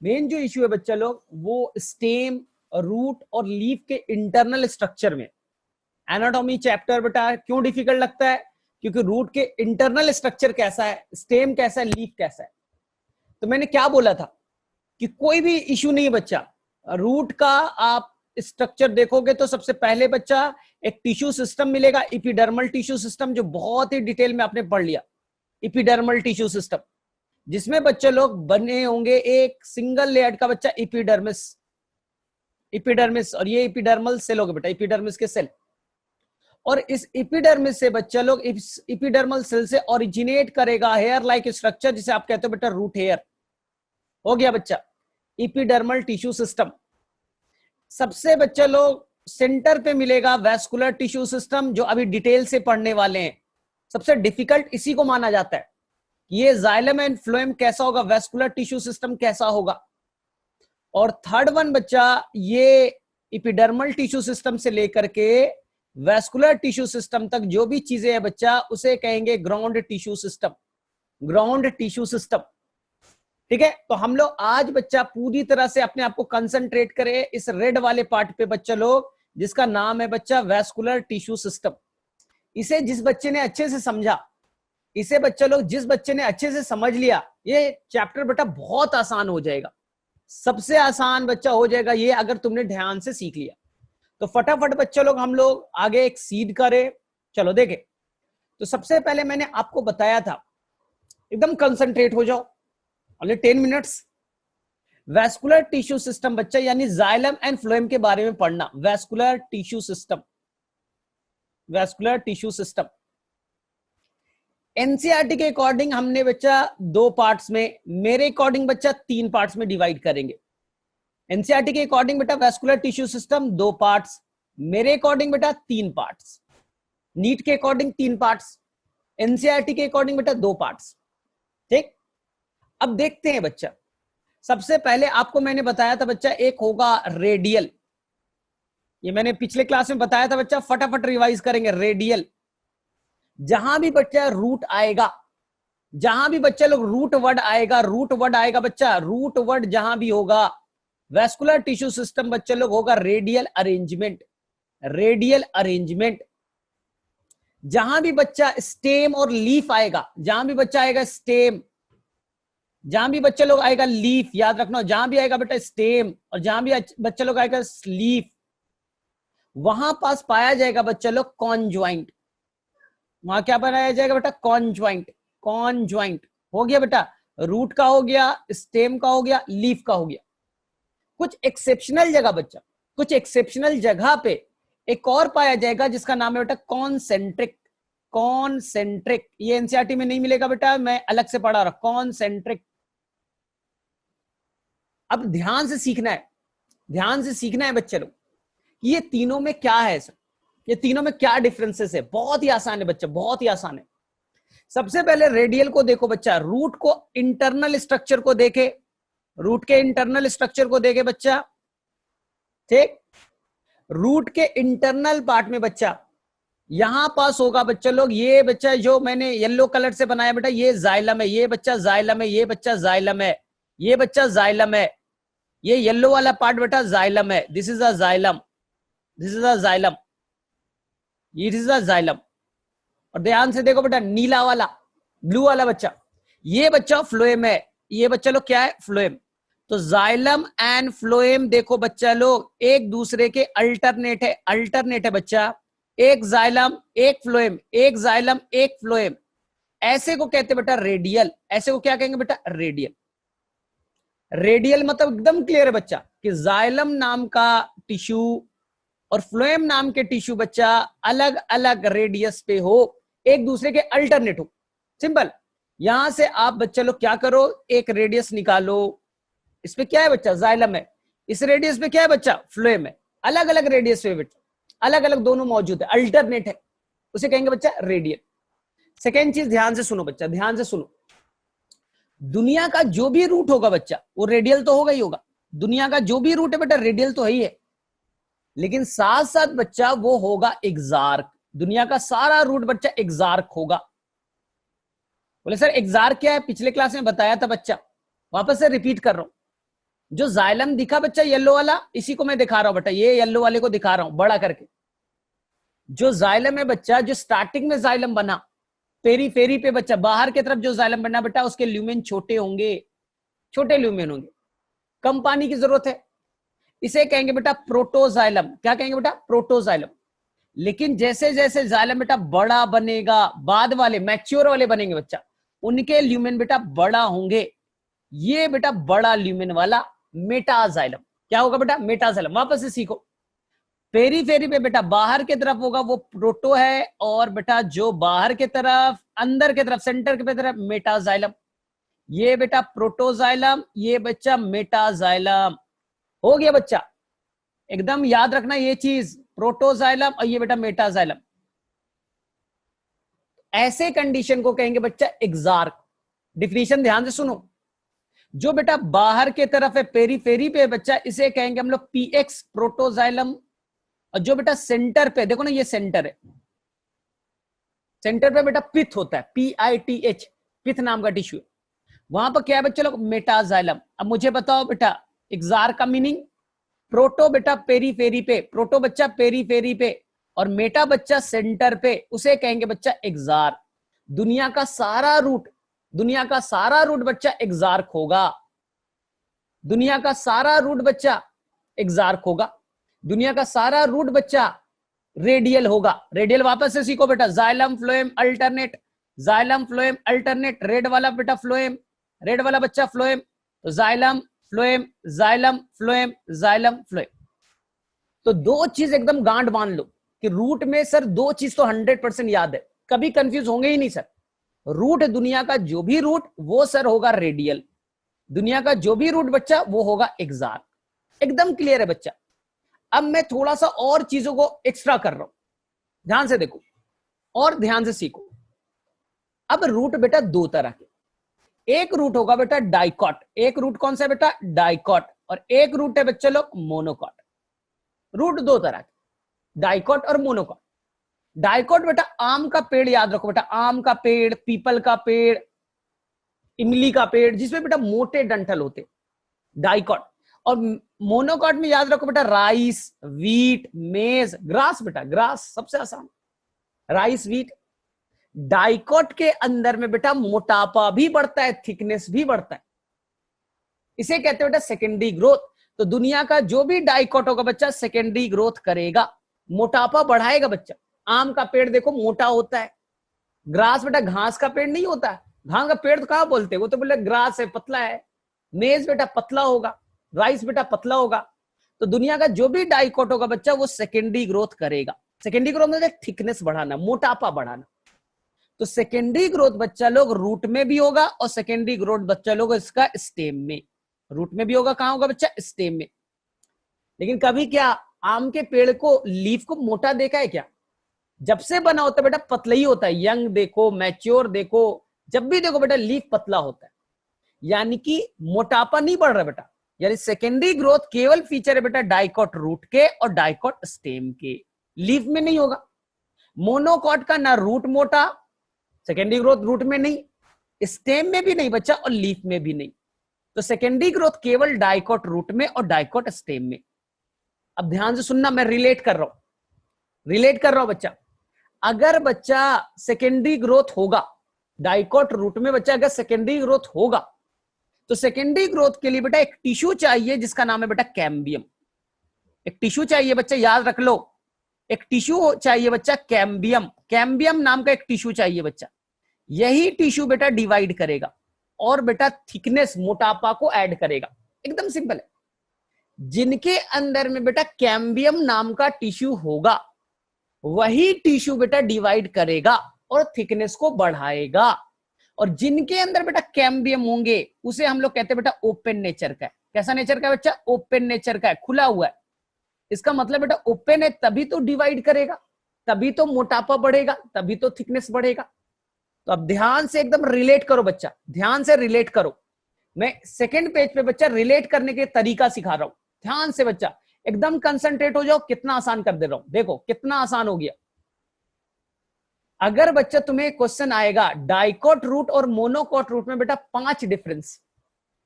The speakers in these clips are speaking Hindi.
मेन जो इश्यू है बच्चा लोग वो स्टेम, रूट और लीफ के इंटरनल स्ट्रक्चर में। एनाटॉमी चैप्टर बेटा क्यों डिफिकल्ट लगता है? क्योंकि रूट के इंटरनल स्ट्रक्चर कैसा है, स्टेम कैसा है, लीफ कैसा है। तो मैंने क्या बोला था कि कोई भी इश्यू नहीं है बच्चा, रूट का आप स्ट्रक्चर देखोगे तो सबसे पहले बच्चा एक टिश्यू सिस्टम मिलेगा, एपिडर्मल टिश्यू सिस्टम, जो बहुत ही डिटेल में आपने पढ़ लिया। एपिडर्मल टिश्यू सिस्टम जिसमें बच्चे लोग बने होंगे एक सिंगल लेयर का बच्चा एपिडर्मिस, एपिडर्मिस, और ये एपिडर्मल सेल होगा बेटा, एपिडर्मिस के सेल। और इस एपिडर्मिस से बच्चा लोग इस एपिडर्मल सेल से ओरिजिनेट करेगा हेयर लाइक स्ट्रक्चर, जिसे आप कहते हो बेटा रूट हेयर। हो गया बच्चा एपिडर्मल टिश्यू सिस्टम। सबसे बच्चा लोग सेंटर पे मिलेगा वैस्कुलर टिश्यू सिस्टम, जो अभी डिटेल से पढ़ने वाले हैं। सबसे डिफिकल्ट इसी को माना जाता है, ये जाइलम एंड फ्लोएम कैसा होगा, वैस्कुलर टिश्यू सिस्टम कैसा होगा। और थर्ड वन बच्चा ये एपिडर्मल टिश्यू सिस्टम से लेकर के वैस्कुलर टिश्यू सिस्टम तक जो भी चीजें है बच्चा उसे कहेंगे ground tissue system, ground tissue system. ठीक है, तो हम लोग आज बच्चा पूरी तरह से अपने आप को कंसंट्रेट करें इस रेड वाले पार्ट पे बच्चा लोग, जिसका नाम है बच्चा वैस्कुलर टिश्यू सिस्टम। इसे जिस बच्चे ने अच्छे से समझा, इसे बच्चा लोग जिस बच्चे ने अच्छे से समझ लिया, ये चैप्टर बेटा बहुत आसान हो जाएगा। सबसे आसान बच्चा हो जाएगा ये अगर तुमने ध्यान से सीख लिया। तो फटाफट बच्चा लोग हम लोग आगे एक सीड करें। चलो देखें, तो सबसे पहले मैंने आपको बताया था, एकदम कंसंट्रेट हो जाओ, only 10 minutes. Vascular tissue system बच्चा यानी जाइलम एंड फ्लोएम के बारे में पढ़ना। Vascular tissue system, vascular tissue system NCERT के अकॉर्डिंग हमने बच्चा 2 पार्ट्स में, मेरे अकॉर्डिंग बच्चा 3 पार्ट्स में डिवाइड करेंगे। एनसीईआरटी के अकॉर्डिंग बेटा वैस्कुलर टिश्यू सिस्टम 2 पार्ट्स, मेरे अकॉर्डिंग बेटा 3 पार्ट्स, नीट के अकॉर्डिंग 3 पार्ट्स, एनसीईआरटी के अकॉर्डिंग बेटा 2 पार्ट्स। ठीक, अब देखते हैं बच्चा। सबसे पहले आपको मैंने बताया था बच्चा एक होगा रेडियल, ये मैंने पिछले क्लास में बताया था बच्चा, फटाफट रिवाइज करेंगे। रेडियल, जहां भी बच्चा रूट आएगा, जहां भी बच्चा लोग रूट वर्ड आएगा, रूट वर्ड आएगा बच्चा, रूट वर्ड जहां भी होगा वैस्कुलर टिश्यू सिस्टम बच्चे लोग होगा रेडियल अरेंजमेंट, रेडियल अरेंजमेंट। जहां भी बच्चा स्टेम और लीफ आएगा, जहां भी बच्चा आएगा स्टेम, जहां भी बच्चे लोग आएगा लीफ, याद रखना, जहां भी आएगा बेटा स्टेम और जहां भी बच्चे लोग आएगा लीफ, वहां पास पाया जाएगा बच्चा लोग कॉन्ज्वाइंट। वहां क्या बनाया जाएगा बेटा, कॉन्ज्वाइंट, कॉन्ज्वाइंट। हो गया बेटा, रूट का हो गया, स्टेम का हो गया, लीफ का हो गया। कुछ एक्सेप्शनल जगह बच्चा, कुछ एक्सेप्शनल जगह पे एक और पाया जाएगा जिसका नाम है बेटा कॉन्सेंट्रिक, कॉन्सेंट्रिक। ये एनसीईआरटी में नहीं मिलेगा बेटा, मैं अलग से पढ़ा रहा, कॉन्सेंट्रिक। अब ध्यान से सीखना है, ध्यान से सीखना है बच्चे लोग, ये तीनों में क्या है सर, ये तीनों में क्या डिफरेंसेस है। बहुत ही आसान है बच्चा, बहुत ही आसान है। सबसे पहले रेडियल को देखो बच्चा, रूट को इंटरनल स्ट्रक्चर को देखे, रूट के इंटरनल स्ट्रक्चर को देखे बच्चा। ठीक, रूट के इंटरनल पार्ट में बच्चा यहां पास होगा बच्चा लोग, ये बच्चा जो मैंने येलो कलर से बनाया बेटा, ये जाइलम है, ये बच्चा जाइलम है, ये बच्चा जाइलम है, ये बच्चा जाइलम है, ये येलो वाला पार्ट बेटा जाइलम है। This is a xylem, this is a xylem, it is a xylem. और ध्यान से देखो बेटा नीला वाला, ब्लू वाला बच्चा, ये बच्चा फ्लोएम है, ये बच्चा लोग क्या है, फ्लोएम। तो जाइलम एंड फ्लोएम देखो बच्चा लोग एक दूसरे के अल्टरनेट है, अल्टरनेट है बच्चा। एक जाइलम एक फ्लोएम, एक जाइलम एक फ्लोएम, ऐसे को कहते बेटा रेडियल। ऐसे को क्या कहेंगे बेटा, रेडियल। रेडियल मतलब एकदम क्लियर है बच्चा कि जाइलम नाम का टिश्यू और फ्लोएम नाम के टिश्यू बच्चा अलग अलग रेडियस पे हो, एक दूसरे के अल्टरनेट हो। सिंपल। यहां से आप बच्चा लोग क्या करो, एक रेडियस निकालो, इस पे क्या है बच्चा, जाइलम है, इस रेडियस पे क्या है बच्चा, फ्लोएम है। अलग अलग रेडियस पे बच्चा, अलग अलग दोनों मौजूद है, अल्टरनेट है, उसे कहेंगे बच्चा रेडियल। सेकेंड चीज ध्यान से सुनो बच्चा, ध्यान से सुनो, दुनिया का जो भी रूट होगा बच्चा वो रेडियल तो होगा ही होगा। दुनिया का जो भी रूट है बेटा रेडियल तो है ही है, लेकिन साथ साथ बच्चा वो होगा एक्सार्क। दुनिया का सारा रूट बच्चा एक्सार्क होगा। बोले सर एक्सार्क क्या है, पिछले क्लास में बताया था बच्चा, वापस से रिपीट कर रहा हूं। जो जाइलम दिखा बच्चा येलो वाला, इसी को मैं दिखा रहा हूं बेटा, ये येलो वाले को दिखा रहा हूं बड़ा करके। जो जाइलम है बच्चा, जो स्टार्टिंग में जाइलम बना पेरी फेरी पे बच्चा, बाहर की तरफ जो जाइलम बना बेटा, उसके ल्यूमेन छोटे होंगे, छोटे ल्यूमेन होंगे, कम पानी की जरूरत है, इसे कहेंगे बेटा प्रोटोजाइलम। क्या कहेंगे बेटा? प्रोटोजाइलम। लेकिन जैसे जैसे जाइलम बेटा बड़ा बनेगा, बाद वाले मैच्योर वाले बनेंगे बच्चा, उनके ल्यूमेन बेटा बड़ा होंगे, ये बेटा बड़ा ल्यूमेन वाला मेटाजाइलम। क्या होगा बेटा? मेटाजाइलम। वापस से सीखो, पेरी फेरी पे बेटा बाहर की तरफ होगा वो प्रोटो है, और बेटा जो बाहर की तरफ, अंदर की तरफ, सेंटर की तरफ मेटाजाइलम। ये बेटा प्रोटोजाइलम, ये बच्चा मेटाजाइलम। हो गया बच्चा, एकदम याद रखना ये चीज, प्रोटोजाइलम और ये बेटा मेटाजाइलम। ऐसे कंडीशन को कहेंगे बच्चा एक्सार्क। डिफिनीशन ध्यान से सुनो, जो बेटा बाहर की तरफ है पेरीफेरी पे बच्चा, इसे कहेंगे हम लोग पीएक्स प्रोटोजाइलम। और जो बेटा सेंटर पे, देखो ना ये सेंटर है, सेंटर पे बेटा पिथ होता है, PITH, पिथ नाम का टिश्यू, वहां पर क्या है बच्चे लोग? मेटाजाइलम। अब मुझे बताओ बेटा एक्सार्क का मीनिंग, प्रोटो बेटा पेरीफेरी पे, प्रोटो बच्चा पेरीफेरी पे, और मेटा बच्चा सेंटर पे, उसे कहेंगे बच्चा एक्सार्क। दुनिया का सारा रूट, दुनिया का सारा रूट बच्चा एक्सार्क होगा, दुनिया का सारा रूट बच्चा एक्सार्क होगा, दुनिया का सारा रूट बच्चा रेडियल होगा। रेडियल वापस से सीखो बेटा, xylem phloem alternate, xylem phloem alternate, red वाला बेटा फ्लोएम, रेड वाला बच्चा फ्लोएम, तो xylem phloem, xylem phloem, xylem phloem. तो दो चीज एकदम गांठ बांध लो कि रूट में सर दो चीज तो 100% याद है, कभी कंफ्यूज होंगे ही नहीं सर। रूट, दुनिया का जो भी रूट वो सर होगा रेडियल, दुनिया का जो भी रूट बच्चा वो होगा एक्सार्क। एकदम क्लियर है बच्चा। अब मैं थोड़ा सा और चीजों को एक्स्ट्रा कर रहा हूं, ध्यान से देखो और ध्यान से सीखो। अब रूट बेटा दो तरह के, एक रूट होगा बेटा डाइकॉट, एक रूट कौन सा है बेटा? डाइकॉट, और एक रूट है बच्चे लोग मोनोकॉट। रूट दो तरह के, डाइकॉट और मोनोकॉट। डाइकॉट बेटा आम का पेड़, याद रखो बेटा, आम का पेड़, पीपल का पेड़, इमली का पेड़, जिसमें बेटा मोटे डंठल होते, डाइकॉट। और मोनोकॉट में याद रखो बेटा राइस, वीट, मेज, ग्रास, बेटा ग्रास सबसे आसान, राइस, वीट। डाइकॉट के अंदर में बेटा मोटापा भी बढ़ता है, थिकनेस भी बढ़ता है, इसे कहते हैं बेटा सेकेंडरी ग्रोथ। तो दुनिया का जो भी डाइकॉट होगा बच्चा सेकेंडरी ग्रोथ करेगा, मोटापा बढ़ाएगा बच्चा। आम का पेड़ देखो मोटा होता है, ग्रास बेटा घास का पेड़ नहीं होता है, घास का पेड़ तो कहां बोलते हैं, वो तो बोले ग्रास है, पतला है। मेज बेटा पतला होगा, राइस बेटा पतला होगा। तो दुनिया का जो भी डाइकॉट होगा बच्चा वो सेकेंडरी ग्रोथ करेगा। सेकेंडरी ग्रोथ मतलब थिकनेस बढ़ाना, मोटापा बढ़ाना। तो सेकेंडरी ग्रोथ बच्चा लोग रूट में भी होगा, और सेकेंडरी ग्रोथ बच्चा लोग इसका स्टेम में, रूट में भी होगा, कहां होगा बच्चा? स्टेम में। लेकिन कभी क्या आम के पेड़ को, लीफ को मोटा देखा है क्या? जब से बना होता है बेटा पतला ही होता है, यंग देखो, मैच्योर देखो, जब भी देखो बेटा लीफ पतला होता है, यानी कि मोटापा नहीं बढ़ रहा बेटा। यानी सेकेंडरी ग्रोथ केवल फीचर है बेटा डाइकॉट रूट के और डाइकॉट स्टेम के, लीफ में नहीं होगा। मोनोकॉट का ना रूट मोटा, सेकेंडरी ग्रोथ रूट में नहीं, स्टेम में भी नहीं बच्चा, और लीफ में भी नहीं। तो सेकेंडरी ग्रोथ केवल डाइकॉट रूट में और डाइकॉट स्टेम में। अब ध्यान से सुनना, मैं रिलेट कर रहा हूं बच्चा। अगर बच्चा सेकेंडरी ग्रोथ होगा डाइकॉट रूट में, बच्चा अगर सेकेंडरी ग्रोथ होगा तो सेकेंडरी ग्रोथ के लिए बेटा एक टिश्यू चाहिए जिसका नाम है बेटा कैम्बियम। एक टिश्यू चाहिए बच्चा, याद रख लो, एक टिश्यू चाहिए बच्चा कैम्बियम, कैम्बियम नाम का एक टिश्यू चाहिए बच्चा। यही टिश्यू बेटा डिवाइड करेगा और बेटा थिकनेस, मोटापा को ऐड करेगा। एकदम सिंपल है। जिनके अंदर में बेटा कैम्बियम नाम का टिश्यू होगा वही टिश्यू बेटा डिवाइड करेगा और थिकनेस को बढ़ाएगा। और जिनके अंदर बेटा कैम्बियम होंगे उसे हम लोग कहते हैं बेटा ओपन नेचर का है। कैसा नेचर का है बच्चा? ओपन नेचर का है, खुला हुआ है। इसका मतलब बेटा ओपन है तभी तो डिवाइड करेगा, तभी तो मोटापा बढ़ेगा, तभी तो थिकनेस बढ़ेगा। तो अब ध्यान से एकदम रिलेट करो बच्चा, ध्यान से रिलेट करो। मैं सेकंड पेज पे बच्चा रिलेट करने के तरीका सिखा रहा हूं, ध्यान से बच्चा एकदम कंसंट्रेट हो जाओ। कितना आसान कर दे रहा हूं, देखो कितना आसान हो गया। अगर बच्चा तुम्हें क्वेश्चन आएगा डाइकॉट रूट और मोनोकॉट रूट में बेटा 5 डिफरेंस,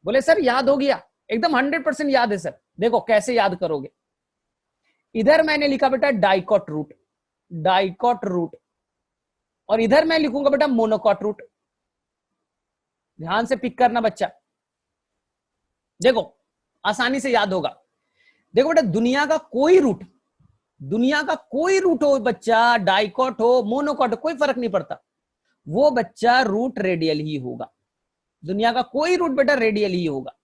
बोले सर याद हो गया, एकदम 100% याद है सर। देखो कैसे याद करोगे, इधर मैंने लिखा बेटा डाइकॉट रूट, डाइकॉट रूट, और इधर मैं लिखूंगा बेटा मोनोकॉट रूट। ध्यान से पिक करना बच्चा, देखो आसानी से याद होगा। देखो बेटा दुनिया का कोई रूट, दुनिया का कोई रूट हो बच्चा, डाइकॉट हो मोनोकॉट हो, कोई फर्क नहीं पड़ता, वो बच्चा रूट रेडियल ही होगा। दुनिया का कोई रूट बेटा रेडियल ही होगा।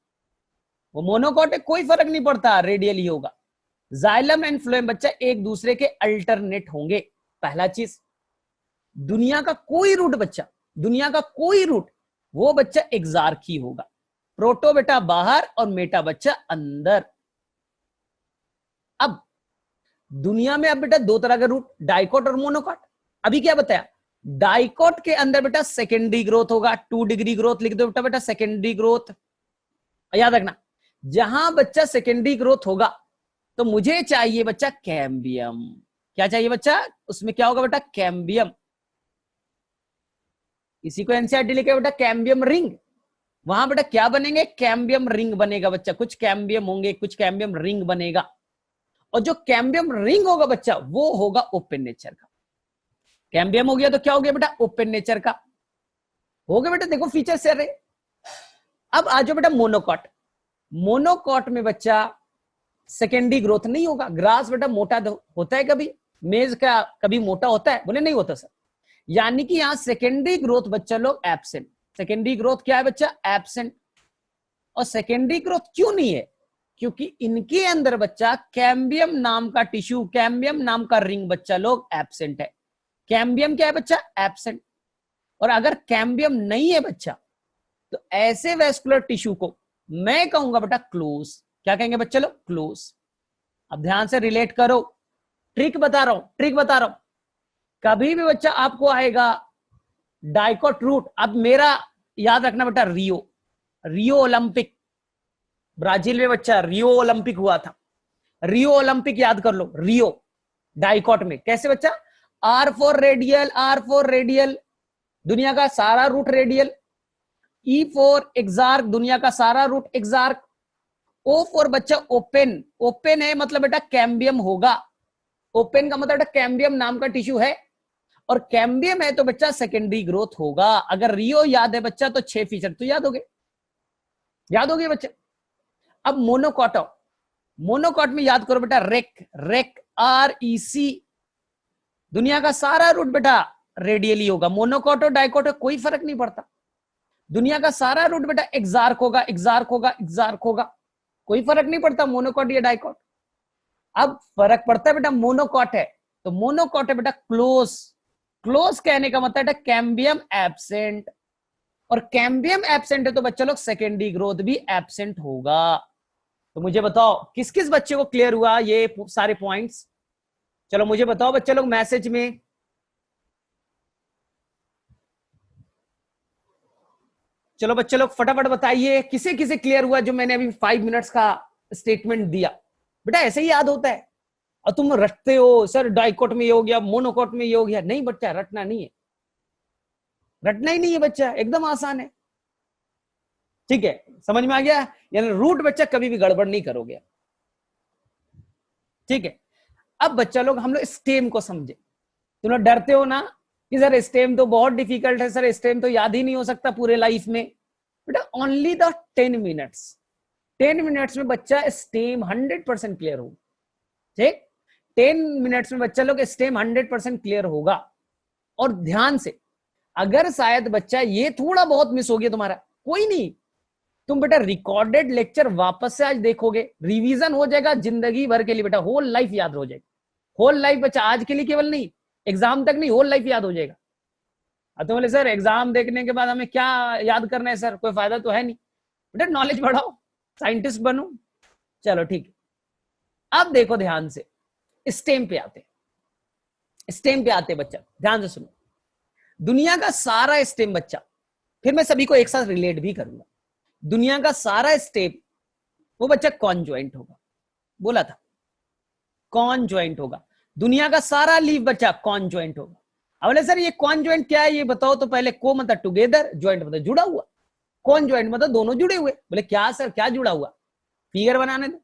वो मोनोकॉट है कोई फर्क नहीं पड़ता, रेडियल ही होगा। जाइलम एंड फ्लोएम बच्चा एक दूसरे के अल्टरनेट होंगे, पहला चीज। दुनिया का कोई रूट बच्चा, दुनिया का कोई रूट, वो बच्चा एक्सार्क ही होगा। प्रोटो बेटा बाहर और मेटा बच्चा अंदर। अब दुनिया में अब बेटा दो तरह के रूट, डाइकॉट और मोनोकॉट। अभी क्या बताया, डाइकॉट के अंदर बेटा सेकेंडरी ग्रोथ होगा, 2 डिग्री ग्रोथ लिख दो बेटा सेकेंडरी ग्रोथ। याद रखना, जहां बच्चा सेकेंडरी ग्रोथ होगा तो मुझे चाहिए बच्चा कैम्बियम। क्या चाहिए बच्चा, उसमें क्या होगा बेटा, कैम्बियम। इसी को एनसीईआरटी लिखे बेटा कैम्बियम रिंग। वहां बेटा क्या बनेंगे, कैम्बियम रिंग बनेगा बच्चा, कुछ कैम्बियम होंगे, कुछ कैम्बियम रिंग बनेगा। और जो कैम्बियम रिंग होगा बच्चा वो होगा ओपन नेचर का। कैम्बियम हो गया तो क्या हो गया बेटा, ओपन नेचर का हो गया बेटा। देखो फीचर से रहे। अब आ जाओ बेटा मोनोकॉट। मोनोकॉट में बच्चा सेकेंडरी ग्रोथ नहीं होगा। ग्रास बेटा मोटा होता है कभी, मेज का कभी मोटा होता है, बोले नहीं होता सर। यानी कि यहां सेकेंडरी ग्रोथ बच्चा लोग एब्सेंट। सेकेंडरी ग्रोथ क्या है बच्चा, एब्सेंट। और सेकेंडरी ग्रोथ क्यों नहीं है, क्योंकि इनके अंदर बच्चा कैम्बियम नाम का टिश्यू, कैम्बियम नाम का रिंग बच्चा लोग एब्सेंट है। कैम्बियम क्या है बच्चा, एब्सेंट। और अगर कैम्बियम नहीं है बच्चा तो ऐसे वेस्कुलर टिश्यू को मैं कहूंगा बेटा क्लोज। क्या कहेंगे बच्चे लोग, क्लोज। अब ध्यान से रिलेट करो, ट्रिक बता रहा हूं, ट्रिक बता रहा हूं। कभी भी बच्चा आपको आएगा डाइकॉट रूट। अब मेरा याद रखना बेटा रियो, रियो ओलंपिक, ब्राजील में बच्चा रियो ओलंपिक हुआ था। रियो ओलंपिक याद कर लो, रियो डाइकॉट में कैसे बच्चा, R4 रेडियल, R4 रेडियल, दुनिया का सारा रूट रेडियल। E4 एक्सार्क, दुनिया का सारा रूट एक्सार्क। O4 बच्चा ओपन, ओपन है मतलब बेटा कैम्बियम होगा। ओपन का मतलब बेटा कैम्बियम नाम का टिश्यू है, और कैम्बियम है तो बच्चा सेकेंडरी ग्रोथ होगा। अगर रियो याद है बच्चा तो 6 फीचर तो याद हो गए, याद हो गए बच्चा। अब मोनोकॉट, मोनोकॉट में याद करो बेटा रेक, रेक REC, दुनिया का सारा रूट बेटा रेडियली होगा। मोनोकॉट और डाइकॉट कोई फर्क नहीं पड़ता। दुनिया का सारा रूट बेटा एक्सार्क होगा, एक्सार्क होगा, एक्सार्क होगा, कोई फर्क नहीं पड़ता मोनोकॉट या डाइकॉट। अब फर्क पड़ता है बेटा मोनोकॉट है तो मोनोकॉट है बेटा क्लोज। क्लोज कहने का मतलब है कैम्बियम एब्सेंट, और कैम्बियम एब्सेंट है तो बच्चा लोग सेकेंडरी ग्रोथ भी एब्सेंट होगा। तो मुझे बताओ किस किस बच्चे को क्लियर हुआ ये सारे पॉइंट्स। चलो मुझे बताओ बच्चे लोग मैसेज में। चलो बच्चे लोग फटाफट बताइए किसे किसे क्लियर हुआ जो मैंने अभी 5 मिनट्स का स्टेटमेंट दिया। बेटा ऐसे ही याद होता है, और तुम रटते हो सर डाइकॉट में ये हो गया, मोनोकॉट में ये हो गया। नहीं बच्चा, रटना नहीं है, रटना ही नहीं है बच्चा, एकदम आसान है। ठीक है, समझ में आ गया। यानी रूट बच्चा कभी भी गड़बड़ नहीं करोगे। ठीक है, अब बच्चा लोग हम लोग स्टेम को समझे। तुम लोग डरते हो ना कि सर स्टेम तो बहुत डिफिकल्ट है, सर स्टेम तो याद ही नहीं हो सकता पूरे लाइफ में। बेटा ओनली द 10 मिनट्स, 10 मिनट्स में बच्चा स्टेम 100% क्लियर होगा। ठीक, 10 मिनट्स में बच्चा लोग स्टेम 100% क्लियर होगा। और ध्यान से, अगर शायद बच्चा ये थोड़ा बहुत मिस हो गया तुम्हारा, कोई नहीं, तुम बेटा रिकॉर्डेड लेक्चर वापस से आज देखोगे, रिवीजन हो जाएगा जिंदगी भर के लिए बेटा, होल लाइफ याद हो जाएगा। होल लाइफ बच्चा, आज के लिए केवल नहीं, एग्जाम तक नहीं, होल लाइफ याद हो जाएगा। अब तुम बोले सर एग्जाम देखने के बाद हमें क्या याद करना है सर, कोई फायदा तो है नहीं। बेटा नॉलेज बढ़ाओ, साइंटिस्ट बनो। चलो ठीक है, अब देखो ध्यान से, स्टेम पे आते, स्टेम पे आते बच्चा, ध्यान से सुनो। दुनिया का सारा स्टेम बच्चा, फिर मैं सभी को एक साथ रिलेट भी करूंगा। दुनिया का सारा स्टेम वो बच्चा कॉन्जॉइंट होगा, बोला था कॉन्जॉइंट होगा। दुनिया का सारा लीफ बच्चा कॉन्जॉइंट होगा। अब बोले सर ये कॉन्जॉइंट क्या है ये बताओ तो पहले। को मतलब टुगेदर, ज्वाइंट मतलब जुड़ा हुआ। कॉन्जॉइंट मतलब दोनों जुड़े हुए। बोले क्या सर, क्या जुड़ा हुआ। फिगर बनाने दो,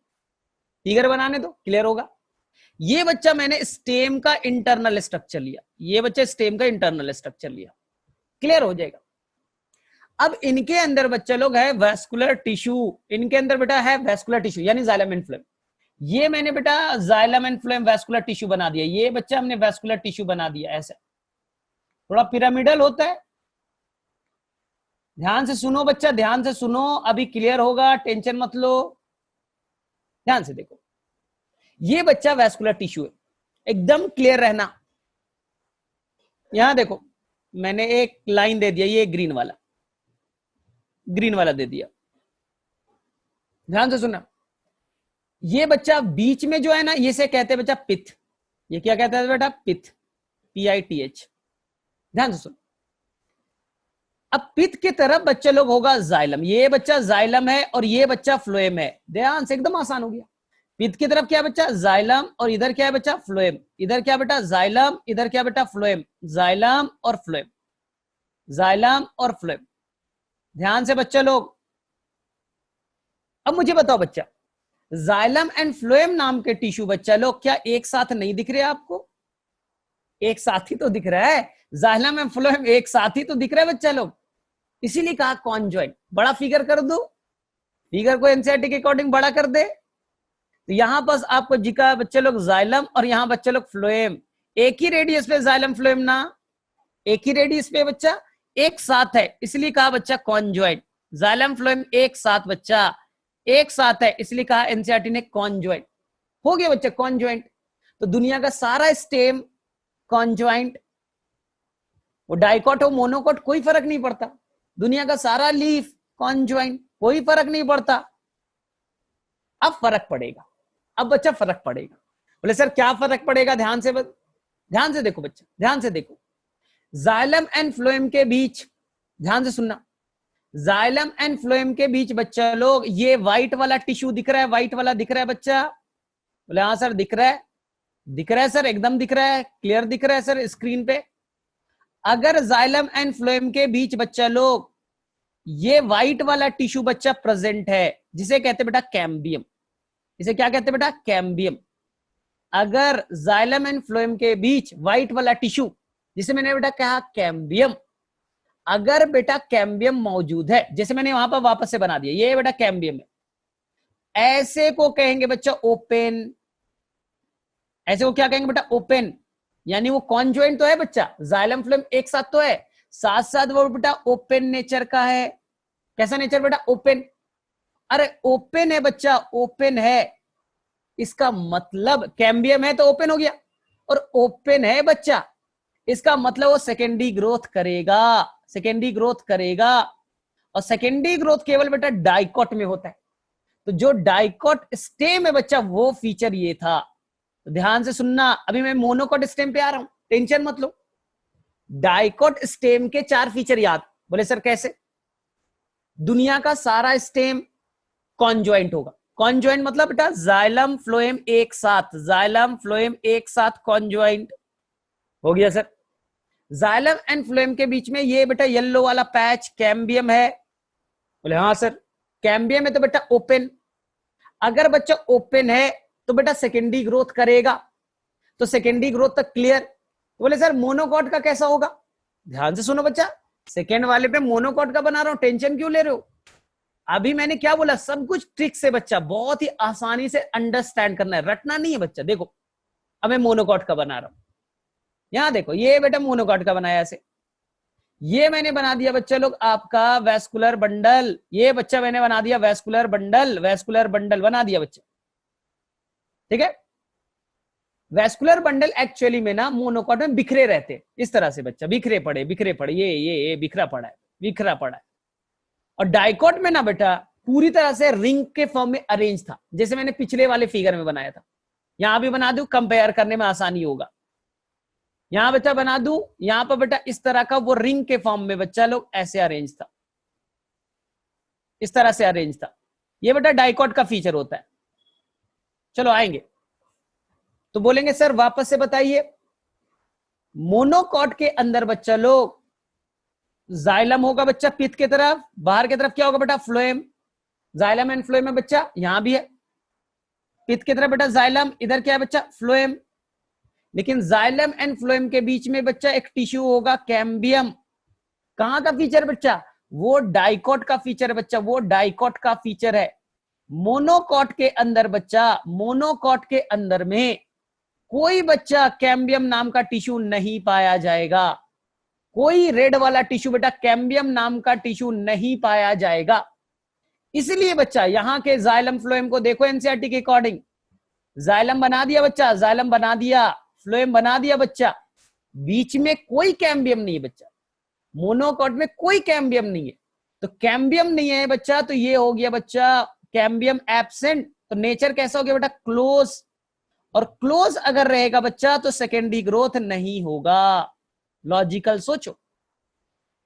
फिगर बनाने दो, क्लियर होगा। ये बच्चा मैंने स्टेम का इंटरनल स्ट्रक्चर लिया, ये बच्चा स्टेम का इंटरनल स्ट्रक्चर लिया, क्लियर हो जाएगा। अब इनके अंदर बच्चा लोग है वैस्कुलर टिश्यू, इनके अंदर बेटा है वैस्कुलर टिश्यू यानी जाइलम एंड फ्लोएम। ये मैंने बेटा xylem and phloem vascular tissue बना दिया, ये बच्चा हमने वैस्कुलर टिश्यू बना दिया, ऐसा थोड़ा पिरामिडल होता है। ध्यान से सुनो बच्चा, ध्यान से सुनो, अभी क्लियर होगा, टेंशन मत लो, ध्यान से देखो। ये बच्चा वैस्कुलर टिश्यू है, एकदम क्लियर रहना। यहां देखो मैंने एक लाइन दे दिया, ये ग्रीन वाला, ग्रीन वाला दे दिया, ध्यान से सुनना। ये बच्चा बीच में जो है ना, ये से कहते हैं बच्चा पिथ, ये क्या कहता है बेटा, पिथ, PITH, ध्यान से सुन। अब पिथ की तरफ बच्चे लोग होगा जाइलम, ये बच्चा जाइलम है और ये बच्चा फ्लोएम है, ध्यान से, एकदम आसान हो गया। पिथ की तरफ क्या है बच्चा, जाइलम, और इधर क्या है बच्चा, फ्लोएम। इधर क्या बेटा, जाइलम, इधर क्या बेटा, फ्लोएम, जाइलम और फ्लोएम, जाइलम और फ्लोएम, ध्यान से बच्चे लोग। अब मुझे बताओ बच्चा, जाइलम एंड फ्लोएम नाम के टिश्यू बच्चा लोग क्या एक साथ नहीं दिख रहे आपको? एक साथ ही तो दिख रहा है, जाइलम एंड फ्लोएम एक साथ ही तो दिख रहा है बच्चा लोग, इसीलिए कहा कॉन्जॉइंट। बड़ा फिगर कर दो, फिगर को एनसीईआरटी के अकॉर्डिंग बड़ा कर दे, तो यहां पर आपको जिका बच्चे लोग जाइलम और यहां बच्चे लोग फ्लोएम, एक ही रेडियस पे जाइलम फ्लोएम ना, एक ही रेडियस पे बच्चा, एक साथ है, इसलिए कहा बच्चा कॉन्जॉइंट। जाइलम फ्लोएम एक साथ बच्चा, एक साथ है, इसलिए कहा एनसीईआरटी ने कॉन्जॉइंट। हो गया बच्चा कॉन्जॉइंट। तो दुनिया का सारा स्टेम कॉन्जॉइंट, वो डाइकॉट हो मोनोकॉट कोई फर्क नहीं पड़ता, दुनिया का सारा लीफ कॉन्जॉइंट, कोई फर्क नहीं पड़ता। अब फर्क पड़ेगा, अब बच्चा फर्क पड़ेगा। बोले सर क्या फर्क पड़ेगा, ध्यान से ध्यान से देखो बच्चा, ध्यान से देखो। जाइलम एंड फ्लोएम के बीच, ध्यान से सुनना, जाइलम एंड फ्लोएम के बीच बच्चा लोग ये व्हाइट वाला टिश्यू दिख रहा है, व्हाइट वाला दिख रहा है बच्चा? बोले हाँ सर दिख रहा है, दिख रहा है सर, एकदम दिख रहा है, क्लियर दिख रहा है सर स्क्रीन पे। अगर जाइलम एंड फ्लोएम के बीच बच्चा लोग ये व्हाइट वाला टिश्यू बच्चा प्रेजेंट है, जिसे कहते बेटा कैम्बियम, इसे क्या कहते बेटा, कैम्बियम। अगर जाइलम एंड फ्लोएम के बीच व्हाइट वाला टिश्यू, जिसे मैंने बेटा कहा कैम्बियम, अगर बेटा कैम्बियम मौजूद है, जैसे मैंने वहां पर वापस से बना दिया, ये बेटा कैम्बियम है, ऐसे को कहेंगे बच्चा ओपन, ऐसे को क्या कहेंगे बेटा, ओपन, यानी वो कॉन्जॉइंट तो है बच्चा, जाइलम फ्लोएम एक साथ तो है, साथ साथ वो बेटा ओपन नेचर का है। कैसा नेचर बेटा, ओपन। अरे ओपन है बच्चा, ओपन है, इसका मतलब कैम्बियम है तो ओपन हो गया, और ओपन है बच्चा, इसका मतलब वो सेकेंडरी ग्रोथ करेगा, सेकेंडरी ग्रोथ करेगा, और सेकेंडरी ग्रोथ केवल बेटा डाइकॉट में होता है। तो जो डाइकॉट स्टेम है बच्चा, वो फीचर ये था। तो ध्यान से सुनना, अभी मैं मोनोकॉट स्टेम पे आ रहा हूं, टेंशन मत लो। डाइकॉट स्टेम के 4 फीचर याद। बोले सर कैसे? दुनिया का सारा स्टेम कॉन्जॉइंट होगा, कॉन्जॉइंट मतलब बेटा जाइलम फ्लोएम एक साथ, जाइलम फ्लोएम एक साथ कॉन्जॉइंट हो गया सर। जाइलम एंड फ्लोएम के बीच में ये बेटा येलो वाला पैच कैम्बियम है। बोले हाँ सर, कैम्बियम है तो बेटा ओपन, अगर बच्चा ओपन है तो बेटा सेकेंडरी ग्रोथ करेगा, तो सेकेंडरी ग्रोथ तक क्लियर। तो बोले सर मोनोकॉट का कैसा होगा? ध्यान से सुनो बच्चा, सेकेंड वाले पे मोनोकॉट का बना रहा हूं, टेंशन क्यों ले रहे हो? अभी मैंने क्या बोला, सब कुछ ट्रिक से बच्चा, बहुत ही आसानी से अंडरस्टैंड करना है, रटना नहीं है बच्चा। देखो अब मैं मोनोकॉट का बना रहा हूं, यहां देखो ये बेटा मोनोकॉट का बनाया ऐसे, ये मैंने बना दिया बच्चा लोग आपका वैस्कुलर बंडल, ये बच्चा मैंने बना दिया वैस्कुलर बंडल, वैस्कुलर बंडल बना दिया बच्चा, ठीक है। वैस्कुलर बंडल एक्चुअली में ना मोनोकॉट में बिखरे रहते, इस तरह से बच्चा, बिखरे पड़े, बिखरे पड़े, ये बिखरा पड़ा है, बिखरा पड़ा है। और डाइकॉट में ना बेटा पूरी तरह से रिंग के फॉर्म में अरेंज था, जैसे मैंने पिछले वाले फिगर में बनाया था। यहां भी बना दूं, कंपेयर करने में आसानी होगा। यहां बच्चा बना दूं, यहां पर बेटा इस तरह का वो रिंग के फॉर्म में बच्चा लोग ऐसे अरेंज था, इस तरह से अरेंज था। ये बेटा डाइकॉट का फीचर होता है। चलो आएंगे तो बोलेंगे सर वापस से बताइए, मोनोकॉट के अंदर बच्चा लोग जाइलम होगा बच्चा पिथ की तरफ, बाहर की तरफ क्या होगा बेटा फ्लोएम, जाइलम एंड फ्लोएम है बच्चा, यहां भी है। पित्त की तरह बेटा जाइलम, इधर क्या है बच्चा फ्लोएम। लेकिन जाइलम एंड फ्लोएम के बीच में बच्चा एक टिश्यू होगा कैम्बियम। कहां का फीचर बच्चा? वो डाइकॉट का फीचर है बच्चा, वो डाइकॉट का फीचर है। मोनोकॉट के अंदर बच्चा, मोनोकॉट के अंदर में कोई बच्चा कैम्बियम नाम का टिश्यू नहीं पाया जाएगा। कोई रेड वाला टिश्यू बेटा कैम्बियम नाम का टिश्यू नहीं पाया जाएगा। इसलिए बच्चा यहां के जाइलम फ्लोएम को देखो एनसीईआरटी के अकॉर्डिंग, जाइलम बना दिया बच्चा, जाइलम बना दिया, फ्लोएम बना दिया बच्चा, बीच में कोई कैम्बियम नहीं है बच्चा, मोनोकॉट में कोई कैम्बियम नहीं है। तो कैम्बियम नहीं है बच्चा, तो ये हो गया बच्चा कैम्बियम एब्सेंट। तो नेचर कैसा हो गया बेटा? क्लोज। और क्लोज अगर रहेगा बच्चा तो सेकेंडरी ग्रोथ नहीं होगा। लॉजिकल सोचो,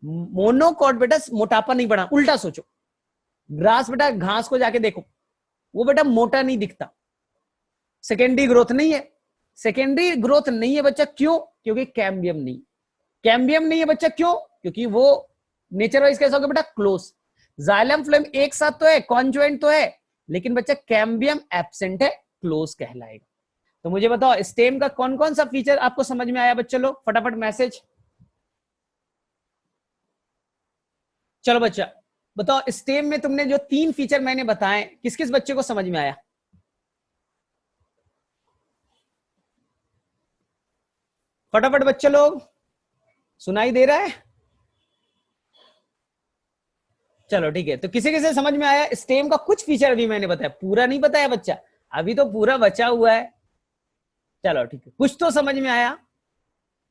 मोनोकॉट बेटा मोटापा नहीं बढ़ा, उल्टा सोचो। ग्रास बेटा, घास को जाके देखो, वो बेटा मोटा नहीं दिखता, सेकेंडरी ग्रोथ नहीं है। सेकेंडरी ग्रोथ नहीं है बच्चा, क्यों? क्योंकि कैम्बियम नहीं। कैम्बियम नहीं है बच्चा, क्यों? क्योंकि वो नेचर वाइज कैसा होगा बेटा? क्लोज। जाइलम फ्लोएम एक साथ तो है, कॉन्जुएंट तो है, लेकिन बच्चा कैम्बियम एब्सेंट है, क्लोज कहलाएगा। तो मुझे बताओ स्टेम का कौन कौन सा फीचर आपको समझ में आया बच्चे लोग? फटाफट मैसेज। चलो बच्चा बताओ, स्टेम में तुमने जो 3 फीचर मैंने बताए, किस किस बच्चे को समझ में आया? फटाफट बच्चे लोग, सुनाई दे रहा है? चलो ठीक है, तो किसी किसी समझ में आया? स्टेम का कुछ फीचर अभी मैंने बताया, पूरा नहीं बताया बच्चा, अभी तो पूरा बचा हुआ है। चलो ठीक है, कुछ तो समझ में आया।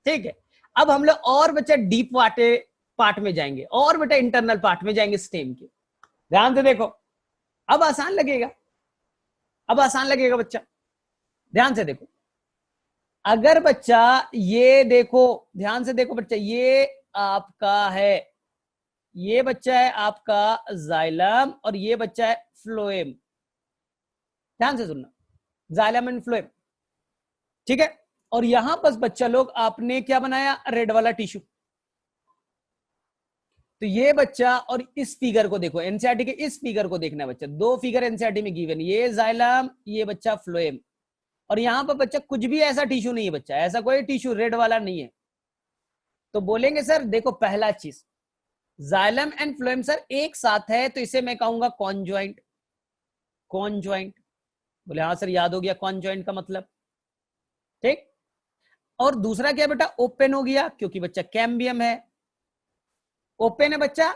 ठीक है, अब हम लोग और बच्चा डीप वाटे पार्ट में जाएंगे, और बेटा इंटरनल पार्ट में जाएंगे स्टेम के। ध्यान से देखो, अब आसान लगेगा, अब आसान लगेगा बच्चा। ध्यान से देखो, अगर बच्चा ये देखो, ध्यान से देखो बच्चा, ये आपका है, ये बच्चा है आपका जाइलम, और ये बच्चा है फ्लोएम। ध्यान से सुनना, जाइलम एंड फ्लोएम, ठीक है। और यहां पर बच्चा लोग आपने क्या बनाया? रेड वाला टिश्यू। तो ये बच्चा, और इस फिगर को देखो, एनसीईआरटी के इस फिगर को देखना है बच्चा, 2 फिगर एनसीईआरटी में गिवन, ये जाइलम, ये बच्चा फ्लोएम। और यहां पर बच्चा कुछ भी ऐसा टिश्यू नहीं है बच्चा, ऐसा कोई टिश्यू रेड वाला नहीं है। तो बोलेंगे सर देखो, पहला चीज जाइलम एंड फ्लोएम सर एक साथ है, तो इसे मैं कहूंगा कॉन्जॉइंट। कॉन्जॉइंट, बोले हाँ सर याद हो गया कॉन्जॉइंट का मतलब, ठीक। और दूसरा क्या बेटा? ओपन हो गया, क्योंकि बच्चा कैम्बियम है, ओपन है बच्चा,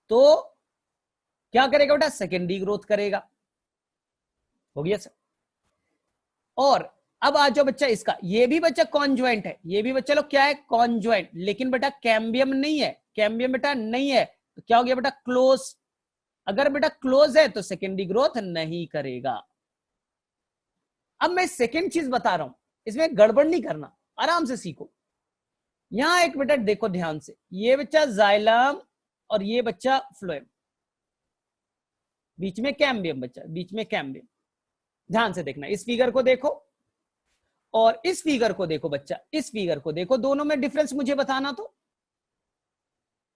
तो क्या करेगा बेटा? सेकेंडरी ग्रोथ करेगा। हो गया सर। और अब आ जाओ बच्चा इसका, ये भी बच्चा कॉन्जुएंट है, ये भी बच्चा लोग क्या है? कॉन्जुएंट, लेकिन बेटा कैम्बियम नहीं है, कैम्बियम बेटा नहीं है, तो क्या हो गया बेटा? क्लोज। अगर बेटा क्लोज है तो सेकेंडरी ग्रोथ नहीं करेगा। अब मैं सेकेंड चीज बता रहा हूं, इसमें गड़बड़ नहीं करना, आराम से सीखो। यहां एक बेटा देखो ध्यान से, ये बच्चा जाइलम और ये बच्चा फ्लोएम, बीच में कैम्बियम बच्चा, बीच में कैम्बियम। ध्यान से देखना, इस फिगर को देखो और इस फिगर को देखो बच्चा, इस फिगर को देखो, दोनों में डिफरेंस मुझे बताना। तो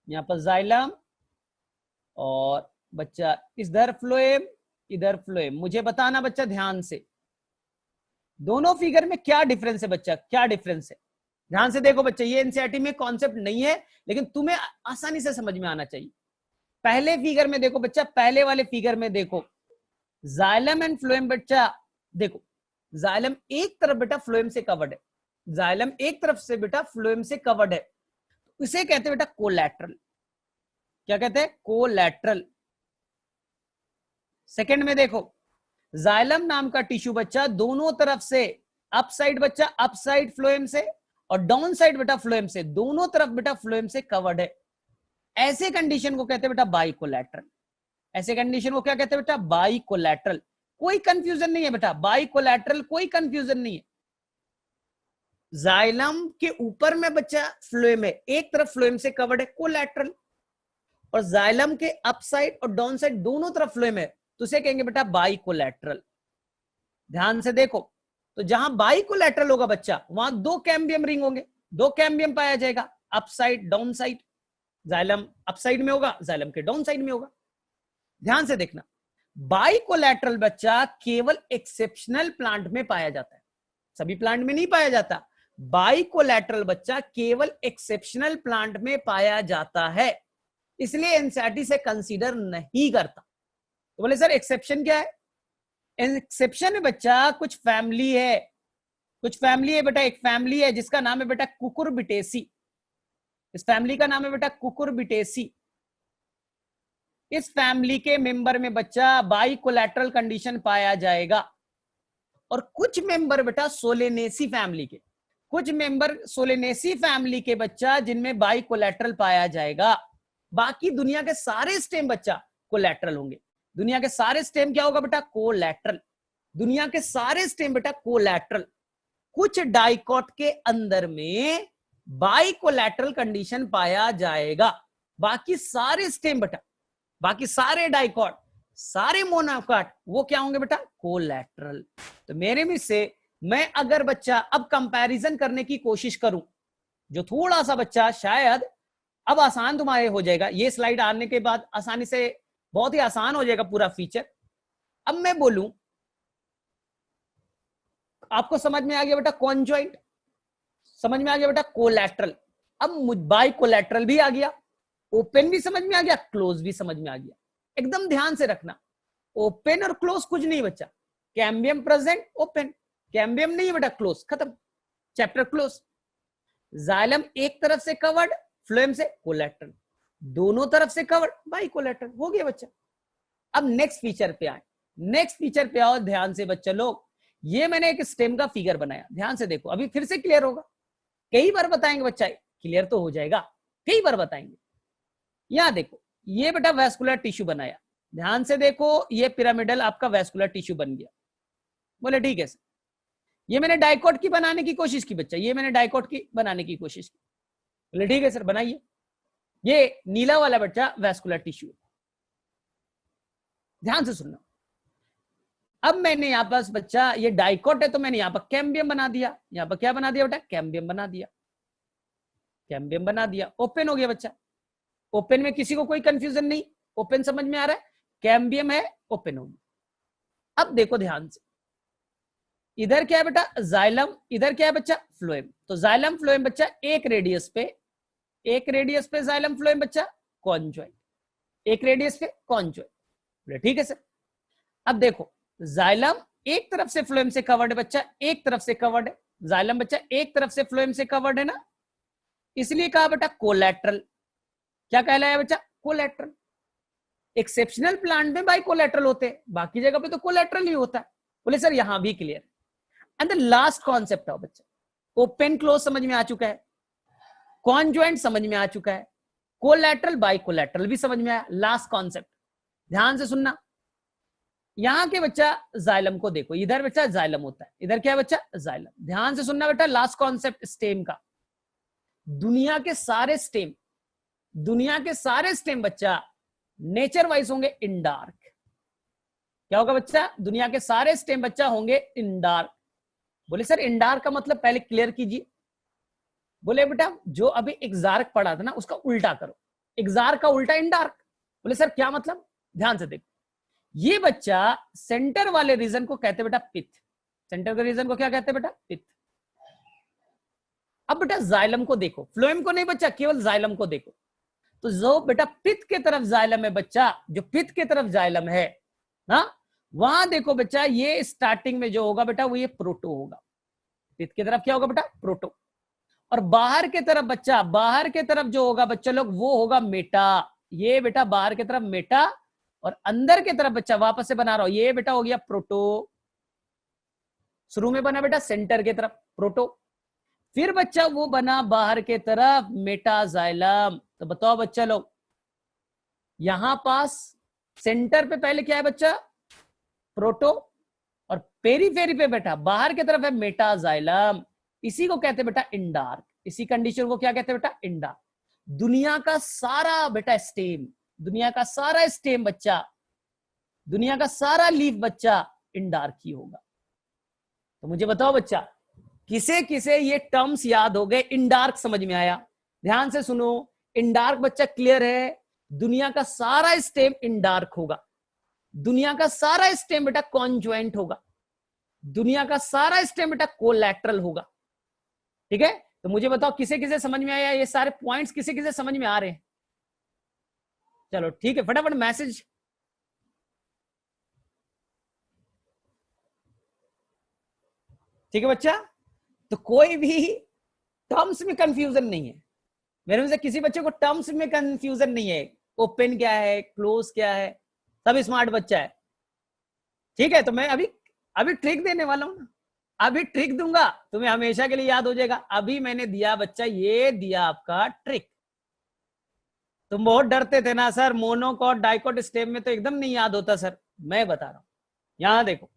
यहां पर जाइलम और बच्चा इधर फ्लोएम, इधर फ्लोएम, मुझे बताना बच्चा ध्यान से, दोनों फिगर में क्या डिफरेंस है बच्चा, क्या डिफरेंस है? ध्यान से देखो बच्चा, ये एनसीईआरटी में कॉन्सेप्ट नहीं है, लेकिन तुम्हें आसानी से समझ में आना चाहिए। पहले फिगर में देखो बच्चा, पहले वाले फिगर में देखो, जाइलम एंड फ्लोएम बच्चा देखो, जाइलम एक तरफ बेटा फ्लोएम से कवर्ड है, जाइलम एक तरफ से बेटा फ्लोएम से कवर्ड है, इसे कहते हैं बेटा कोलैटरल। क्या कहते हैं? कोलैटरल। सेकंड में देखो, जाइलम नाम का टिश्यू बच्चा दोनों तरफ से, अप साइड बच्चा अप साइड फ्लोएम से, और डाउन साइड बेटा फ्लोएम से, दोनों तरफ बेटा फ्लोएम से कवर्ड है। ऐसे कंडीशन को कहते हैं बेटा बाइकोलैटरल। ऐसे कंडीशन को क्या कहते हैं बेटा? बाइकोलैटरल। कोई कंफ्यूजन नहीं है बेटा, बाइकोलैटरल कोई कंफ्यूजन नहीं है। जाइलम के ऊपर में बच्चा फ्लोएम है, एक तरफ फ्लोएम से कवर्ड है, कोलैटरल। और जाइलम के अप साइड और डाउन साइड दोनों तरफ फ्लोएम है, तो उसे कहेंगे बेटा बाइकोलैटरल। ध्यान से देखो, तो जहां बाइकोलैटरल होगा बच्चा, वहां 2 कैम्बियम रिंग होंगे, 2 कैम्बियम पाया जाएगा, up side down side. Xylem up side में होगा, जाइलम के डाउन साइड में होगा। ध्यान से देखना, बाइकोलैटरल बच्चा केवल एक्सेप्शनल प्लांट में पाया जाता है, सभी प्लांट में नहीं पाया जाता। बाइकोलैटरल बच्चा केवल एक्सेप्शनल प्लांट में पाया जाता है, इसलिए एनसीईआरटी से कंसीडर नहीं करता। तो बोले सर एक्सेप्शन क्या है? एक्सेप्शन है बच्चा कुछ फैमिली है, कुछ फैमिली है बेटा। एक फैमिली है जिसका नाम है बेटा कुकुरबिटेसी, इस फैमिली का नाम है बेटा कुकुरबिटेसी। इस फैमिली के मेंबर में बच्चा बाइकोलैटरल कंडीशन पाया जाएगा। और कुछ मेंबर बेटा सोलेनेसी फैमिली के, कुछ मेंबर सोलेनेसी फैमिली के बच्चा जिनमें बाइकोलैटरल पाया जाएगा। बाकी दुनिया के सारे स्टेम बच्चा कोलैटरल होंगे। दुनिया के सारे स्टेम क्या होगा बेटा? कोलैटरल। दुनिया के सारे स्टेम बेटा कोलैटरल। कुछ डाइकॉट के अंदर में बाइकोलैटरल कंडीशन पाया जाएगा। बाकी सारे स्टेम बेटा, बाकी सारे डाइकॉट, सारे मोनोकॉट वो क्या होंगे बेटा? कोलैटरल। तो मेरे में से मैं अगर बच्चा अब कंपैरिजन करने की कोशिश करूं, जो थोड़ा सा बच्चा शायद अब आसान तुम्हारे हो जाएगा, ये स्लाइड आने के बाद आसानी से बहुत ही आसान हो जाएगा पूरा फीचर। अब मैं बोलूं, आपको समझ में आ गया बेटा कॉन्जॉइंट, समझ में आ गया बेटा कोलैटरल, अब बाइकोलैटरल भी आ गया, ओपन भी समझ में आ गया, क्लोज भी समझ में आ गया। एकदम ध्यान से रखना, ओपन और क्लोज कुछ नहीं बच्चा, कैम्बियम प्रेजेंट ओपन, कैम्बियम नहीं बेटा क्लोज, खत्म, चैप्टर क्लोज। जाइलम एक तरफ से कवर्ड, फ्लोएम से कोलैटरल, दोनों तरफ से कवर्ड, बाइकोलैटरल, हो गया बच्चा। अब नेक्स्ट फीचर पे आए, नेक्स्ट फीचर पे आओ ध्यान से बच्चा लोग। ये मैंने एक स्टेम का फिगर बनाया, ध्यान से देखो, अभी फिर से क्लियर होगा। कई बार बताएंगे बच्चा, क्लियर तो हो जाएगा, कई बार बताएंगे। यहां देखो, ये बेटा वैस्कुलर टिश्यू बनाया, ध्यान से देखो, ये पिरामिडल आपका वैस्कुलर टिश्यू बन गया। बोले ठीक है सर। ये मैंने डाइकॉट की बनाने की कोशिश की बच्चा, ये मैंने डाइकॉट की बनाने की कोशिश की। बोले ठीक है सर बनाइए। ये नीला वाला बच्चा वैस्कुलर टिश्यू, ध्यान से सुनना। अब मैंने यहां पर बच्चा, ये डाइकॉट है तो मैंने यहां पर कैम्बियम बना दिया, यहां पर क्या बना दिया बेटा? कैम्बियम बना दिया, कैम्बियम बना दिया, ओपन हो गया बच्चा। ओपन में किसी को कोई कंफ्यूजन नहीं, ओपन समझ में आ रहा है, कैम्बियम है, ओपन हो गया। अब देखो ध्यान से, इधर क्या है बेटा? जाइलम, इधर क्या है बच्चा? फ्लोएम। तो जाइलम फ्लोएम बच्चा एक रेडियस पे, एक रेडियस पे जाइलम फ्लोएम बच्चा कॉन्जॉइंट, एक रेडियस पे कॉन्जॉइंट, ठीक है सर। अब देखो, जाइलम एक तरफ से फ्लोएम से कवर्ड है बच्चा, एक तरफ से कवर्ड है, जाइलम बच्चा एक तरफ से फ्लोएम से कवर्ड है ना, इसलिए कहा बेटा कोलैटरल। क्या कहलाया बच्चा? कोलैटरल। एक्सेप्शनल प्लांट में बाइकोलैटरल होते हैं, बाकी जगह पे तो कोलैटरल ही होता है। बोले सर यहां भी clear. And the last concept है बच्चा, ओपन क्लोज समझ में आ चुका है, कॉन्जॉइंट समझ में आ चुका है, कोलैटरल बाइकोलैटरल भी समझ में आया। लास्ट कॉन्सेप्ट ध्यान से सुनना, यहां के बच्चा जाइलम को देखो, इधर बच्चा जाइलम होता है, इधर क्या है बच्चा? जाइलम। ध्यान से सुनना बेटा, लास्ट कॉन्सेप्ट स्टेम का। दुनिया के सारे स्टेम, दुनिया के सारे स्टेम बच्चा नेचर वाइज होंगे इन डार्क। क्या होगा बच्चा? दुनिया के सारे स्टेम बच्चा होंगे इन डार्क। बोले सर इन डार्क का मतलब पहले क्लियर कीजिए। बोले बेटा जो अभी एक्सार्क पढ़ा था ना उसका उल्टा करो, एक्सार्क का उल्टा इन डार्क। बोले सर क्या मतलब? ध्यान से देखो, ये बच्चा सेंटर वाले रीजन को कहते बेटा पिथ, सेंटर के रीजन को क्या कहते बेटा? पिथ। अब बेटा जाइलम को देखो, फ्लोएम को नहीं बच्चा, केवल जाइलम को देखो। तो जो बेटा पिथ के तरफ जाइलम है बच्चा, जो पिथ के तरफ जाइलम है ना, वहां देखो बच्चा, ये स्टार्टिंग में जो होगा बेटा वो ये प्रोटो होगा। पिथ की तरफ क्या होगा बेटा? प्रोटो। और बाहर के तरफ बच्चा, बाहर के तरफ जो होगा बच्चा लोग वो होगा मेटा। ये बेटा बाहर की तरफ मेटा, और अंदर की तरफ बच्चा वापस से बना रहा हूं, ये बेटा हो गया प्रोटो। शुरू में बना बेटा सेंटर की तरफ प्रोटो, फिर बच्चा वो बना बाहर के तरफ मेटाजाइलम। तो बताओ बच्चा लोग, यहां पास सेंटर पे पहले क्या है बच्चा? प्रोटो, और पेरीफेरी पे बेटा बाहर की तरफ है मेटाजाइलम। इसी को कहते हैं बेटा इंडार्क, इसी कंडीशन को क्या कहते हैं बेटा? इंडार्क। दुनिया का सारा बेटा स्टेम, दुनिया का सारा स्टेम बच्चा, दुनिया का सारा लीफ बच्चा इंडार्क ही होगा। तो मुझे बताओ बच्चा, किसे किसे ये टर्म्स याद हो गए? इंडार्क समझ में आया? ध्यान से सुनो, इंडार्क बच्चा क्लियर है, दुनिया का सारा स्टेम इंडार्क होगा। दुनिया का सारा स्टेम बेटा कॉन्ज्वाइंट होगा, दुनिया का सारा स्टेम बेटा कोलैटरल होगा। ठीक है, तो मुझे बताओ किसे किसे समझ में आया, ये सारे पॉइंट्स किसे किसे समझ में आ रहे हैं? चलो ठीक है, फटाफट मैसेज। ठीक है बच्चा, तो कोई भी टर्म्स में कंफ्यूजन नहीं है, मेरे में से किसी बच्चे को टर्म्स में कंफ्यूजन नहीं है, ओपन क्या है, क्लोज क्या है, सब स्मार्ट बच्चा है। ठीक है, तो मैं अभी अभी ट्रिक देने वाला हूं ना, अभी ट्रिक दूंगा, तुम्हें हमेशा के लिए याद हो जाएगा। अभी मैंने दिया बच्चा, ये दिया आपका ट्रिक। तुम बहुत डरते थे ना सर, मोनोकॉट डाइकोट स्टेप में तो एकदम नहीं याद होता सर, मैं बता रहा हूं। यहां देखो,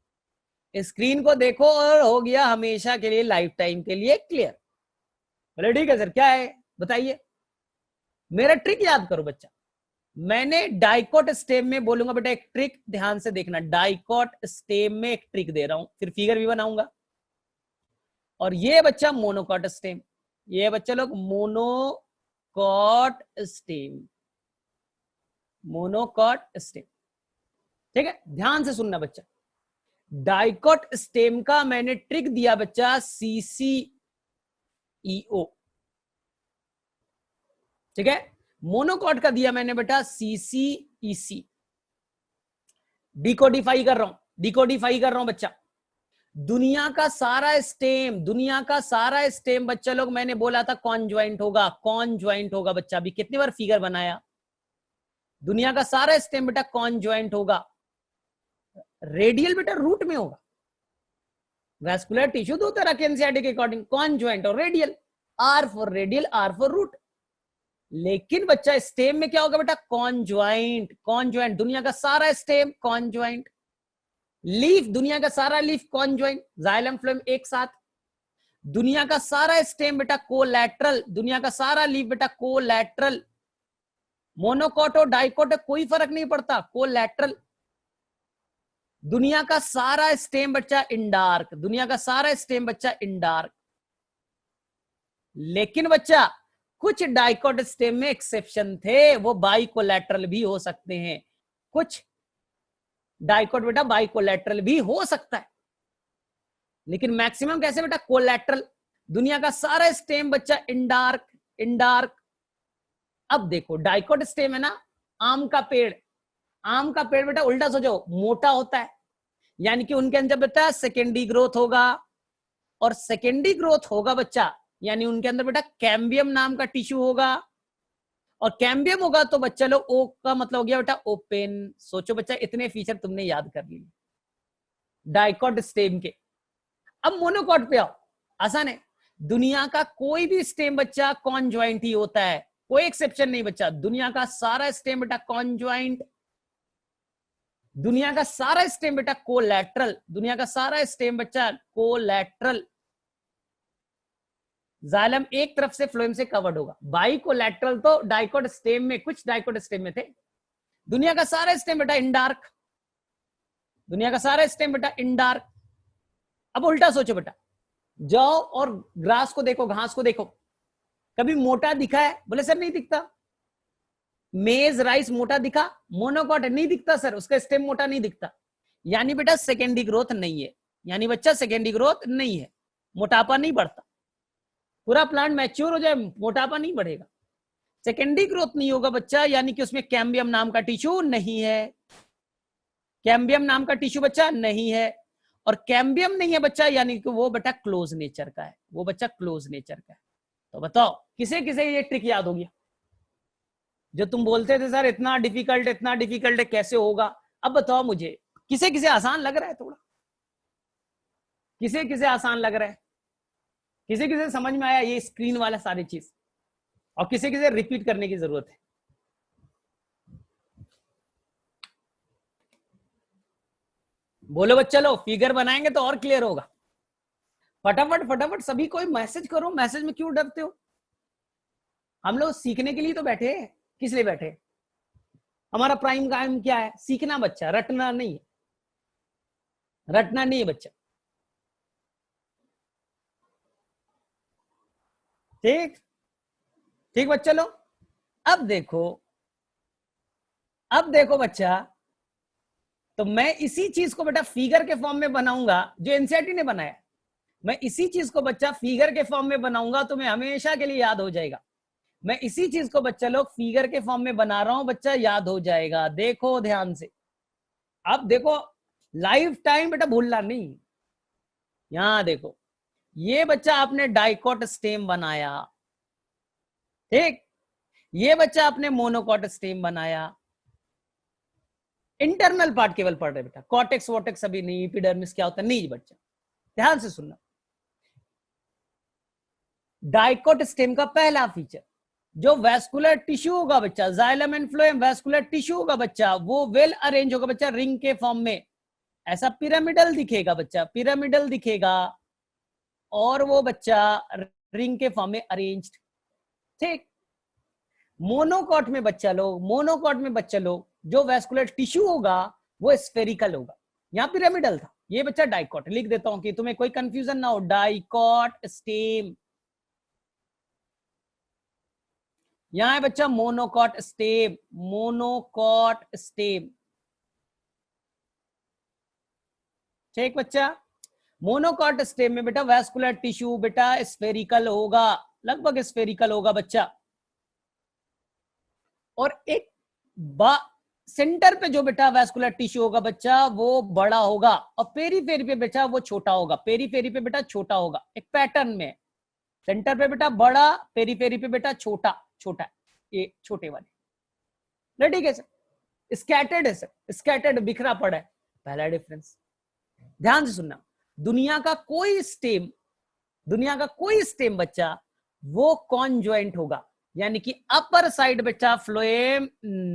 स्क्रीन को देखो, और हो गया हमेशा के लिए, लाइफ टाइम के लिए क्लियर। बोले ठीक है सर, क्या है बताइए, मेरा ट्रिक याद करो बच्चा। मैंने डाइकोट स्टेम में बोलूंगा बेटा एक ट्रिक, ध्यान से देखना, डाइकोट स्टेम में एक ट्रिक दे रहा हूं, फिर फिगर भी बनाऊंगा। और ये बच्चा मोनोकॉट स्टेम, ये बच्चा लोग मोनोकॉट स्टेम, मोनोकॉट स्टेम। ठीक है, ध्यान से सुनना बच्चा, डाइकोट स्टेम का मैंने ट्रिक दिया बच्चा CCEO। ठीक है, मोनोकॉट का दिया मैंने बेटा CCEC। डिकोडिफाई कर रहा हूं, डिकोडिफाई कर रहा हूं बच्चा। दुनिया का सारा स्टेम, दुनिया का सारा स्टेम बच्चा लोग, मैंने बोला था कॉन्ज्वाइंट होगा, कॉन्ज्वाइंट होगा बच्चा। अभी कितनी बार फिगर बनाया, दुनिया का सारा स्टेम बेटा कॉन्ज्वाइंट होगा। रेडियल बेटा रूट में होगा, वैस्कुलर टिश्यू दो तरह के एनसीईआरटी के अकॉर्डिंग, कॉन्ज्वाइंट और radial, R for radial, R for root. लेकिन बच्चा स्टेम में क्या होगा बेटा, कॉन्ज्वाइंट, कॉन्ज्वाइंट, दुनिया का सारा स्टेम कॉन्ज्वाइंट। लीफ, दुनिया का सारा लीफ कॉन्ज्वाइंट, जाइलम फ्लोएम एक साथ। दुनिया का सारा स्टेम बेटा कोलैटरल, दुनिया का सारा लीफ बेटा कोलैटरल। मोनोकॉट और डाइकोट कोई फर्क नहीं पड़ता, कोलैटरल। दुनिया का सारा स्टेम बच्चा इंडार्क, दुनिया का सारा स्टेम बच्चा इंडार्क। लेकिन बच्चा कुछ डाइकोट स्टेम में एक्सेप्शन थे, वो बाइकोलैटरल भी हो सकते हैं, कुछ डाइकोट बेटा बाइकोलैटरल भी हो सकता है, लेकिन मैक्सिमम कैसे बेटा कोलैटरल। दुनिया का सारा स्टेम बच्चा इंडार्क, इंडार्क। अब देखो डाइकोट स्टेम है ना, आम का पेड़, आम का पेड़ बेटा उल्टा सोचो, मोटा होता है, यानी कि उनके अंदर बेटा सेकेंडरी ग्रोथ होगा, और सेकेंडरी ग्रोथ होगा बच्चा, यानी उनके अंदर बेटा कैम्बियम नाम का टिश्यू होगा, और कैम्बियम होगा तो बच्चा लोग ओ का मतलब हो गया बेटा ओपन। सोचो बच्चा, इतने फीचर तुमने याद कर लिए डाइकोट स्टेम के। अब मोनोकॉट पे आओ, आसान है, दुनिया का कोई भी स्टेम बच्चा कॉन्ज्वाइंट ही होता है, कोई एक्सेप्शन नहीं बच्चा, दुनिया का सारा स्टेम बेटा कॉन्ज्वाइंट। दुनिया का सारा स्टेम बेटा कोलैटरल, दुनिया का सारा स्टेम बच्चा कोलैटरल। जाइलम एक तरफ से फ्लोएम से कवर्ड होगा, बाइकोलैटरल तो डाइकोट स्टेम में, कुछ डाइकोट स्टेम में थे। दुनिया का सारा स्टेम बेटा इंडार्क, दुनिया का सारा स्टेम बेटा इंडार्क। अब उल्टा सोचो बेटा, जाओ और ग्रास को देखो, घास को देखो, कभी मोटा दिखा है? बोले सर नहीं दिखता। मेज राइस मोटा दिखा? मोनोकॉट नहीं दिखता सर, उसका स्टेम मोटा नहीं दिखता, यानी बेटा सेकेंडरी ग्रोथ नहीं है, यानी बच्चा सेकेंडरी ग्रोथ नहीं है, मोटापा नहीं बढ़ता। पूरा प्लांट मैच्योर हो जाए, मोटापा नहीं बढ़ेगा, सेकेंडरी ग्रोथ नहीं होगा बच्चा, यानी कि उसमें कैम्बियम नाम का टिश्यू नहीं है, कैम्बियम नाम का टिश्यू बच्चा नहीं है, और कैम्बियम नहीं है बच्चा, यानी कि वो बेटा क्लोज नेचर का है, वो बच्चा क्लोज नेचर का है। तो बताओ किसे किसे ये ट्रिक याद हो गया? जो तुम बोलते थे सर इतना डिफिकल्ट है, कैसे होगा? अब बताओ मुझे, किसे किसे आसान लग रहा है थोड़ा? किसे किसे आसान लग रहा है? किसे किसे समझ में आया ये स्क्रीन वाला सारी चीज? और किसे किसे रिपीट करने की जरूरत है? बोलो बच्चा, लो फिगर बनाएंगे तो और क्लियर होगा। फटाफट फटाफट सभी कोई मैसेज करो, मैसेज में क्यों डरते हो? हम लोग सीखने के लिए तो बैठे हैं, किस लिए बैठे? हमारा प्राइम काम क्या है? सीखना बच्चा, रटना नहीं है, रटना नहीं है बच्चा। ठीक ठीक बच्चा लो, अब देखो, अब देखो बच्चा, तो मैं इसी चीज को बेटा फिगर के फॉर्म में बनाऊंगा जो एनसीईआरटी ने बनाया। मैं इसी चीज को बच्चा फिगर के फॉर्म में बनाऊंगा तो मैं हमेशा के लिए याद हो जाएगा। मैं इसी चीज को बच्चा लोग फिगर के फॉर्म में बना रहा हूं, बच्चा याद हो जाएगा। देखो ध्यान से, अब देखो लाइफ टाइम बेटा भूलना नहीं। यहां देखो, ये बच्चा आपने डाइकोट स्टेम बनाया, ठीक, ये बच्चा आपने मोनोकोट स्टेम बनाया। इंटरनल पार्ट केवल पढ़ रहे बेटा, कॉर्टेक्स वॉटेक्स अभी नहीं, एपिडर्मिस क्या होता है नहीं बच्चा, ध्यान से सुनना। डाइकोट स्टेम का पहला फीचर, जो वैस्कुलर टिश्यू होगा बच्चा, xylem and phloem vascular tissue होगा बच्चा, वो वेल अरेंज होगा बच्चा रिंग के फॉर्म में, ऐसा पिरामिडल दिखेगा बच्चा, पिरामिडल दिखेगा, और वो बच्चा रिंग के फॉर्म में अरेंज्ड, ठीक। मोनोकॉट में बच्चा लोग, मोनोकॉट में बच्चा लोग जो वैस्कुलर टिश्यू होगा वो स्फेरिकल होगा, यहां पिरामिडल था, ये बच्चा डाइकोट। लिख देता हूं कि तुम्हें कोई कंफ्यूजन ना हो, डाइकोट स्टेम, यहां है बच्चा मोनोकॉट स्टेम, मोनोकॉट स्टेम, ठीक बच्चा। मोनोकॉट स्टेम में बेटा वैस्कुलर टिश्यू बेटा स्फेरिकल होगा, लगभग स्फेरिकल होगा बच्चा, और एक सेंटर पे जो बेटा वैस्कुलर टिश्यू होगा बच्चा वो बड़ा होगा, और पेरीफेरी पे बेटा वो छोटा होगा, पेरीफेरी पे बेटा छोटा होगा, एक पैटर्न में, सेंटर पे बेटा बड़ा, पेरीफेरी पे बेटा छोटा, छोटा, ये छोटे वाले, ठीक है सर। स्कैटर्ड है सर, स्कैटर्ड बिखरा पड़ा है, पहला डिफरेंस। ध्यान से सुनना, दुनिया का कोई स्टेम, दुनिया का कोई स्टेम बच्चा वो कॉन्जॉइंट होगा, यानी कि अपर साइड बेटा फ्लोएम,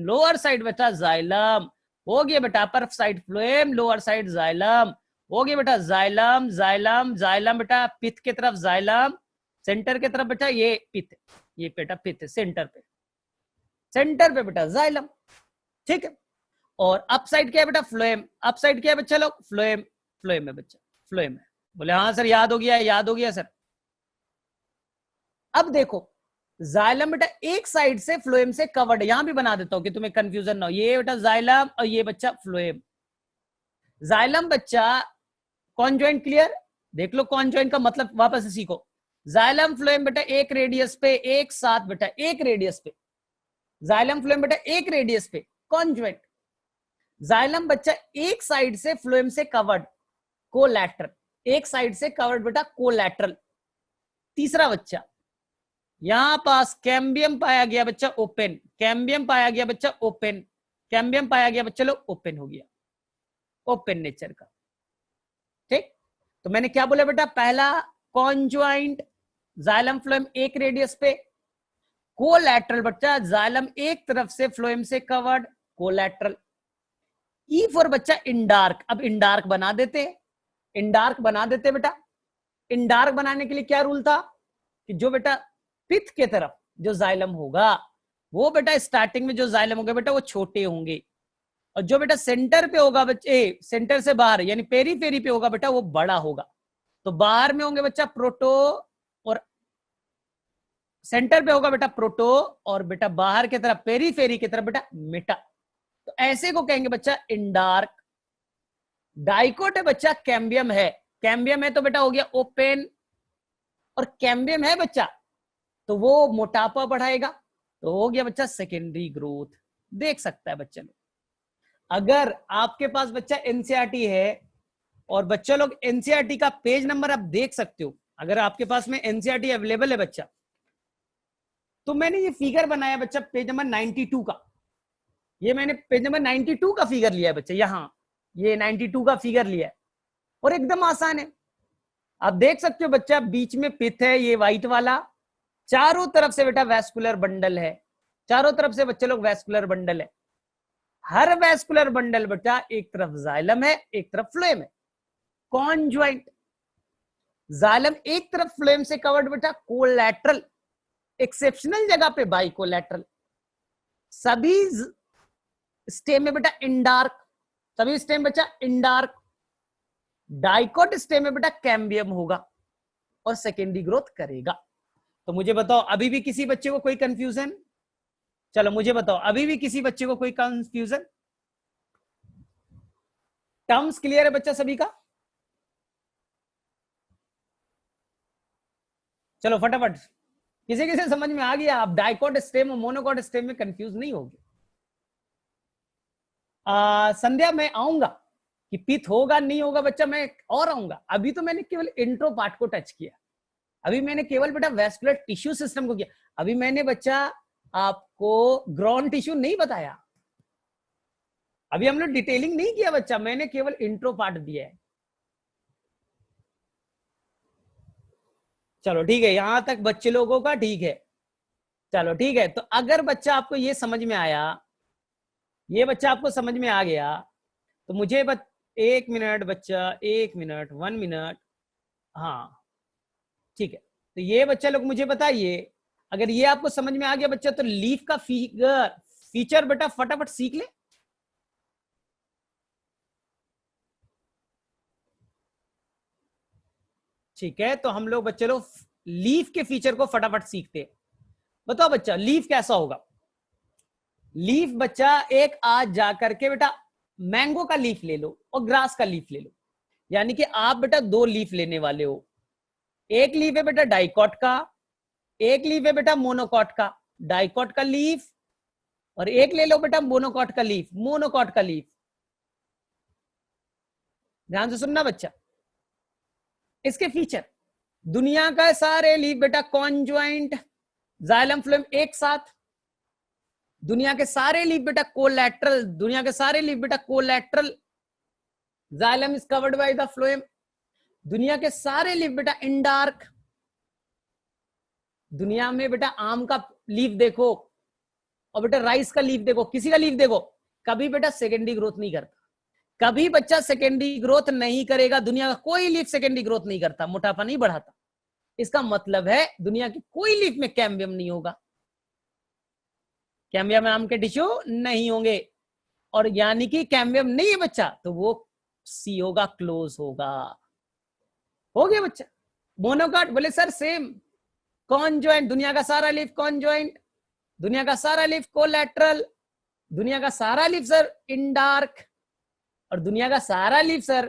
लोअर साइड बेटा जाइलम, हो गया बेटा upper side phloem, lower side xylem, हो गया बेटा जाइलम, जाइलम, जाइलम बेटा पिथ की तरफ जाइलम, सेंटर की तरफ बेटा ये पिथ, ये बेटा पिथ सेंटर पे, सेंटर पे बेटा जाइलम, ठीक है। और अप साइड क्या है बेटा फ्लोएम, अप साइड क्या है बच्चा लोग फ्लोएम, फ्लोएम है बच्चा, फ्लोएम है। बोले हाँ सर याद हो गया, याद हो गया सर। अब देखो जाइलम बेटा एक साइड से फ्लोएम से कवर्ड, यहां भी बना देता हूं कि तुम्हें कंफ्यूजन ना हो, ये बेटा जाइलम और ये बच्चा फ्लोएम। जाइलम बच्चा कॉन्जॉइंट, क्लियर, देख लो कॉन्जॉइंट का मतलब वापस से सीखो। जाइलम फ्लोएम बेटा एक रेडियस पे, एक साथ बेटा एक रेडियस पे, जाइलम फ्लोएम बेटा एक रेडियस पे कॉन्जॉइंट। जाइलम बच्चा एक साइड से फ्लोएम से कवर्ड, कोलैटरल, एक साइड से कवर्ड बेटा कोलैटरल। तीसरा बच्चा यहां पास कैम्बियम पाया गया बच्चा ओपन, कैम्बियम पाया गया बच्चा ओपन, कैम्बियम पाया गया बच्चा लोग ओपन हो गया, ओपन नेचर का, ठीक। तो मैंने क्या बोला बेटा, पहला कॉन्जॉइंट, जाइलम फ्लोएम एक रेडियस पे, कोलैटरल बच्चा जाइलम एक तरफ से फ्लोएम से कवर्ड, कोलैटरल। ई फॉर बच्चा इंडार्क, अब इंडार्क बना देते, इंडार्क बना देते बेटा। इंडार्क बनाने के लिए क्या रूल था कि जो बेटा पिथ के तरफ जो जाइलम होगा वो बेटा स्टार्टिंग में जो जाइलम होगा बेटा वो छोटे होंगे, और जो बेटा सेंटर पे होगा बच्चे, सेंटर से बाहर यानी पेरीफेरी पे होगा बेटा वो बड़ा होगा। तो बाहर में होंगे बच्चा प्रोटो, और सेंटर पे होगा बेटा प्रोटो, और बेटा बाहर की तरफ पेरीफेरी की तरफ बेटा मेटा। तो ऐसे को कहेंगे बच्चा इंडार्क। डाइकोट है बच्चा कैम्बियम है, कैम्बियम है तो बेटा हो गया ओपन, और कैम्बियम है बच्चा तो वो मोटापा बढ़ाएगा, तो हो गया बच्चा सेकेंडरी ग्रोथ। देख सकता है बच्चा लोग, अगर आपके पास बच्चा एनसीईआरटी है और बच्चा लोग एनसीईआरटी का पेज नंबर आप देख सकते हो, अगर आपके पास में एनसीईआरटी अवेलेबल है बच्चा, तो मैंने ये फिगर बनाया बच्चा पेज नंबर 92 का, ये मैंने पेज नंबर 92 का फिगर लिया है बच्चा, यहां ये 92 का फिगर लिया है, और एकदम आसान है। आप देख सकते हो बच्चा बीच में पिथ है ये व्हाइट वाला, चारों तरफ से बेटा वैस्कुलर बंडल है, चारों तरफ से बच्चे लोग वैस्कुलर बंडल है। हर वैस्कुलर बंडल बेटा एक तरफ जाइलम है एक तरफ फ्लोएम है, कॉन्जॉइंट। जाइलम एक तरफ फ्लोएम से कवर्ड बेटा कोलैटरल, एक्सेप्शनल जगह पे बाइकोलैटरल। सभी स्टेम में बेटा इंडार्क, सभी स्टेम बच्चा इंडार्क। डाइकोट स्टेम में बेटा कैम्बियम होगा और सेकेंडरी ग्रोथ करेगा। तो मुझे बताओ अभी भी किसी बच्चे को कोई कंफ्यूजन, चलो मुझे बताओ अभी भी किसी बच्चे को कोई कंफ्यूजन, टर्म्स क्लियर है बच्चा सभी का? चलो फटाफट, किसी किसी समझ में आ गया? आप डाइकोट स्टेम और मोनोकोट स्टेम में कंफ्यूज नहीं होगी। संध्या मैं आऊंगा कि पिथ होगा नहीं होगा बच्चा, मैं और आऊंगा। अभी तो मैंने केवल इंट्रो पार्ट को टच किया, अभी मैंने केवल बेटा वेस्कुलर टिश्यू सिस्टम को किया। अभी मैंने बच्चा आपको ग्रॉन टिश्यू नहीं बताया, अभी हम लोग डिटेलिंग नहीं किया बच्चा, मैंने केवल इंट्रो पार्ट दिया है। चलो ठीक है, यहां तक बच्चे लोगों का ठीक है। चलो ठीक है, तो अगर बच्चा आपको ये समझ में आया, ये बच्चा आपको समझ में आ गया, तो मुझे 1 मिनट बच्चा, 1 मिनट, 1 मिनट, हाँ ठीक है। तो ये बच्चा लोग मुझे बताइए, अगर ये आपको समझ में आ गया बच्चा, तो लीफ का फीचर बेटा फटाफट सीख ले। ठीक है, तो हम लोग बच्चे लोग लीफ के फीचर को फटाफट सीखते हैं। बताओ बच्चा लीफ कैसा होगा? लीफ बच्चा एक आज जाकर के बेटा मैंगो का लीफ ले लो और ग्रास का लीफ ले लो, यानी कि आप बेटा 2 लीफ लेने वाले हो। एक लीफ है बेटा डाइकॉट का, एक लीफ है बेटा मोनोकॉट का। डाइकॉट का लीफ और एक ले लो बेटा मोनोकॉट का लीफ, मोनोकॉट का लीफ। ध्यान से सुनना बच्चा, इसके फीचर, दुनिया का सारे लीफ बेटा कॉन्ज्वाइंट जाइलम फ्लोएम एक साथ, दुनिया के सारे लीफ बेटा कोलैटरल, दुनिया के सारे लीफ बेटा collateral, xylem is covered by the phloem. दुनिया के सारे लीफ बेटा इंडार्क। दुनिया में बेटा आम का लीफ देखो और बेटा राइस का लीफ देखो, किसी का लीफ देखो, कभी बेटा सेकेंडरी ग्रोथ नहीं करता, कभी बच्चा सेकेंडरी ग्रोथ नहीं करेगा। दुनिया का कोई लीफ सेकेंडरी ग्रोथ नहीं करता, मोटापा नहीं बढ़ाता। इसका मतलब है दुनिया की कोई लीफ में कैम्बियम नहीं होगा, कैम्बियम नाम के टिश्यू नहीं होंगे। और यानी कि कैम्बियम नहीं है बच्चा, तो वो सी होगा, क्लोज होगा। हो गया बच्चा। मोनोकॉट, बोले सर सेम। कॉन्जॉइंट, दुनिया का सारा लीफ कॉन्जॉइंट, दुनिया का सारा लीफ कोलैटरल, दुनिया का सारा लीफ सर इंडार्क, और दुनिया का सारा लीफ सर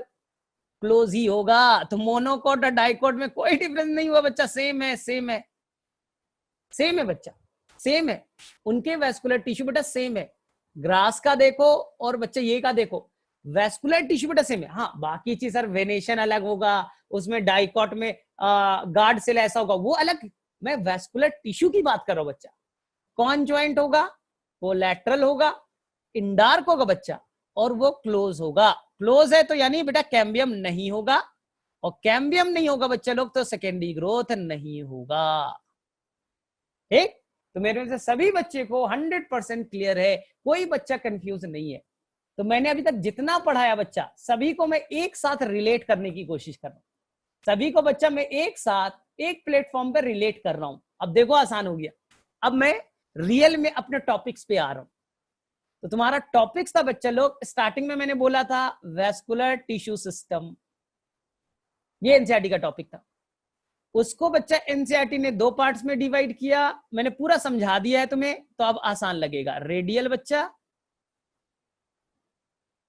क्लोज ही होगा। तो मोनोकॉट और डाइकॉट में कोई डिफरेंस नहीं हुआ बच्चा, सेम है, सेम है, सेम है बच्चा, सेम है। उनके वेस्कुलर टिश्यू बेटा सेम है। ग्रास का देखो और बच्चा ये का देखो, वेस्कुलर टिश्यू बेटा सेम है। हाँ बाकी चीज सर वेनेशन अलग होगा, उसमें डाइकॉट में गार्ड सेल ऐसा होगा, वो अलग। मैं वेस्कुलर टिश्यू की बात कर रहा हूं बच्चा। कॉन्जॉइंट होगा, कोलैटरल होगा, इंडार्क होगा बच्चा, और वो क्लोज होगा। क्लोज है तो यानी बेटा कैम्बियम नहीं होगा, और कैम्बियम नहीं होगा बच्चा लोग तो सेकेंडरी ग्रोथ नहीं होगा। ठीक, तो मेरे से सभी बच्चे को 100% क्लियर है, कोई बच्चा कंफ्यूज नहीं है। तो मैंने अभी तक जितना पढ़ाया बच्चा, सभी को मैं एक साथ रिलेट करने की कोशिश कर रहा हूं, सभी को बच्चा मैं एक साथ एक प्लेटफॉर्म पर रिलेट कर रहा हूं। अब देखो आसान हो गया। अब मैं रियल में अपने टॉपिक्स पे आ रहा हूं। तो तुम्हारा टॉपिक्स था बच्चा लोग, स्टार्टिंग में मैंने बोला था वेस्कुलर टिश्यू सिस्टम, ये एनसीईआरटी का टॉपिक था। उसको बच्चा एनसीईआरटी ने 2 पार्ट्स में डिवाइड किया, मैंने पूरा समझा दिया है तुम्हें, तो अब आसान लगेगा। रेडियल बच्चा,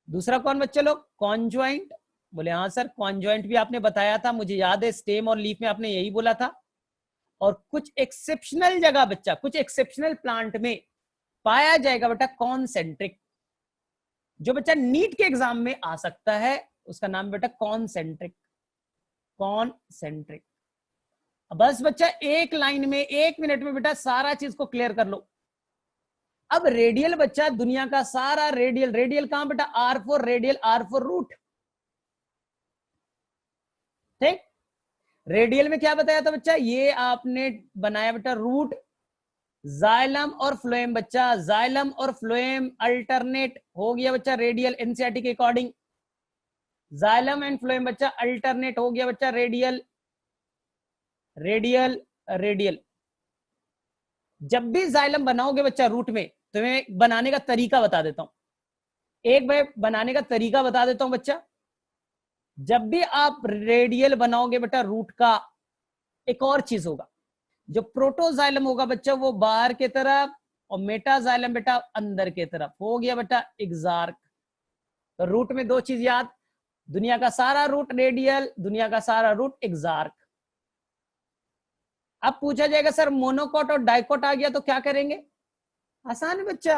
दूसरा कौन बच्चा लोग? कॉन्जॉइंट। बोले हाँ सर कॉन्जॉइंट भी आपने बताया था, मुझे याद है स्टेम और लीफ में आपने यही बोला था। और कुछ एक्सेप्शनल जगह बच्चा, कुछ एक्सेप्शनल प्लांट में पाया जाएगा बेटा कॉन्सेंट्रिक, जो बच्चा नीट के एग्जाम में आ सकता है, उसका नाम बेटा कॉन्सेंट्रिक, कॉन्सेंट्रिक। बस बच्चा एक लाइन में 1 मिनट में बेटा सारा चीज को क्लियर कर लो। अब रेडियल बच्चा, दुनिया का सारा रेडियल, रेडियल कहां बेटा? R4 radial, R4 root. ठीक, रेडियल में क्या बताया था बच्चा? ये आपने बनाया बेटा रूट, जाइलम और फ्लोएम बच्चा, जाइलम और फ्लोएम अल्टरनेट हो गया बच्चा रेडियल, एनसीईआरटी के अकॉर्डिंग। जाइलम एंड फ्लोएम बच्चा अल्टरनेट हो गया बच्चा रेडियल, रेडियल, रेडियल। जब भी जाइलम बनाओगे बच्चा रूट में, तुम्हें बनाने का तरीका बता देता हूं, एक बार बनाने का तरीका बता देता हूं बच्चा। जब भी आप रेडियल बनाओगे बेटा रूट का, एक और चीज होगा, जो प्रोटोजाइलम होगा बच्चा वो बाहर की तरफ, और मेटाजाइलम बेटा अंदर की तरफ। हो गया बेटा एग्जार्क। तो रूट में 2 चीज याद, दुनिया का सारा रूट रेडियल, दुनिया का सारा रूट एक्सार्क। अब पूछा जाएगा सर मोनोकॉट और डाइकॉट आ गया तो क्या करेंगे? आसान है बच्चा,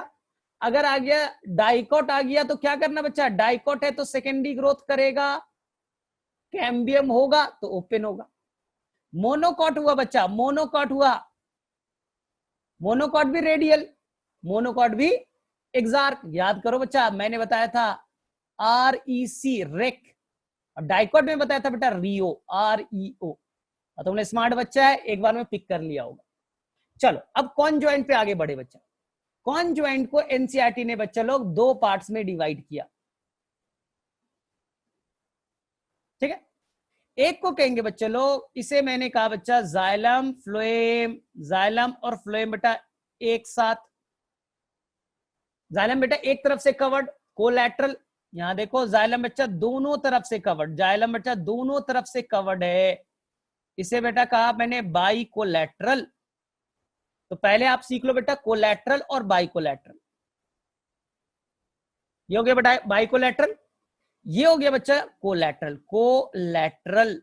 अगर आ गया डाइकॉट आ गया तो क्या करना बच्चा? डाइकॉट है तो सेकेंडरी ग्रोथ करेगा, कैम्बियम होगा तो ओपन होगा। मोनोकॉट हुआ बच्चा, मोनोकॉट हुआ, मोनोकॉट भी रेडियल, मोनोकॉट भी एक्सार्क। याद करो बच्चा, मैंने बताया था REC रेक, और डाइकॉट में बताया था बेटा रियो REO। तुमने स्मार्ट बच्चा है, एक बार में पिक कर लिया होगा। चलो अब कॉन्जॉइंट पे आगे बढ़े बच्चा। कॉन्जॉइंट को एनसीईआरटी ने बच्चा लोग दो पार्ट्स में डिवाइड किया, ठीक है। एक को कहेंगे बच्चे लोग, इसे मैंने कहा बच्चा जाइलम फ्लोएम, जाइलम और फ्लोएम बेटा एक साथ। जाइलम बेटा एक तरफ से कवर्ड, कोलैटरल, यहां देखो जाइलम बच्चा दोनों तरफ से कवर्ड, जाइलम बच्चा दोनों तरफ से कवर्ड है, इसे बेटा कहा मैंने बाई कोलैटरल। तो पहले आप सीख लो बेटा कोलैटरल और बाई कोलैटरल। ये हो गया बेटा बाई कोलैटरल, ये हो गया बच्चा कोलैटरल, कोलैटरल,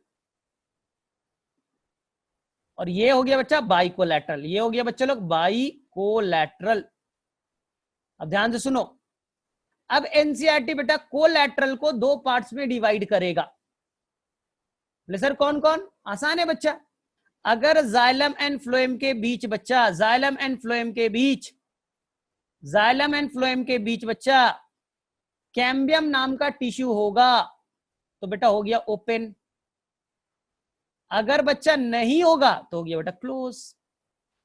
और ये हो गया बच्चा बाई कोलैटरल, ये हो गया बच्चा लोग बाई कोलैटरल। अब ध्यान से सुनो, अब एनसीईआरटी बेटा कोलैटरल को दो पार्ट्स में डिवाइड करेगा। सर कौन कौन? आसान है बच्चा, अगर जाइलम एंड फ्लोएम के बीच बच्चा, जाइलम एंड फ्लोएम के बीच, जाइलम एंड फ्लोएम के बीच बच्चा कैम्बियम नाम का टिश्यू होगा तो बेटा हो गया ओपन, अगर बच्चा नहीं होगा तो हो गया बेटा क्लोज।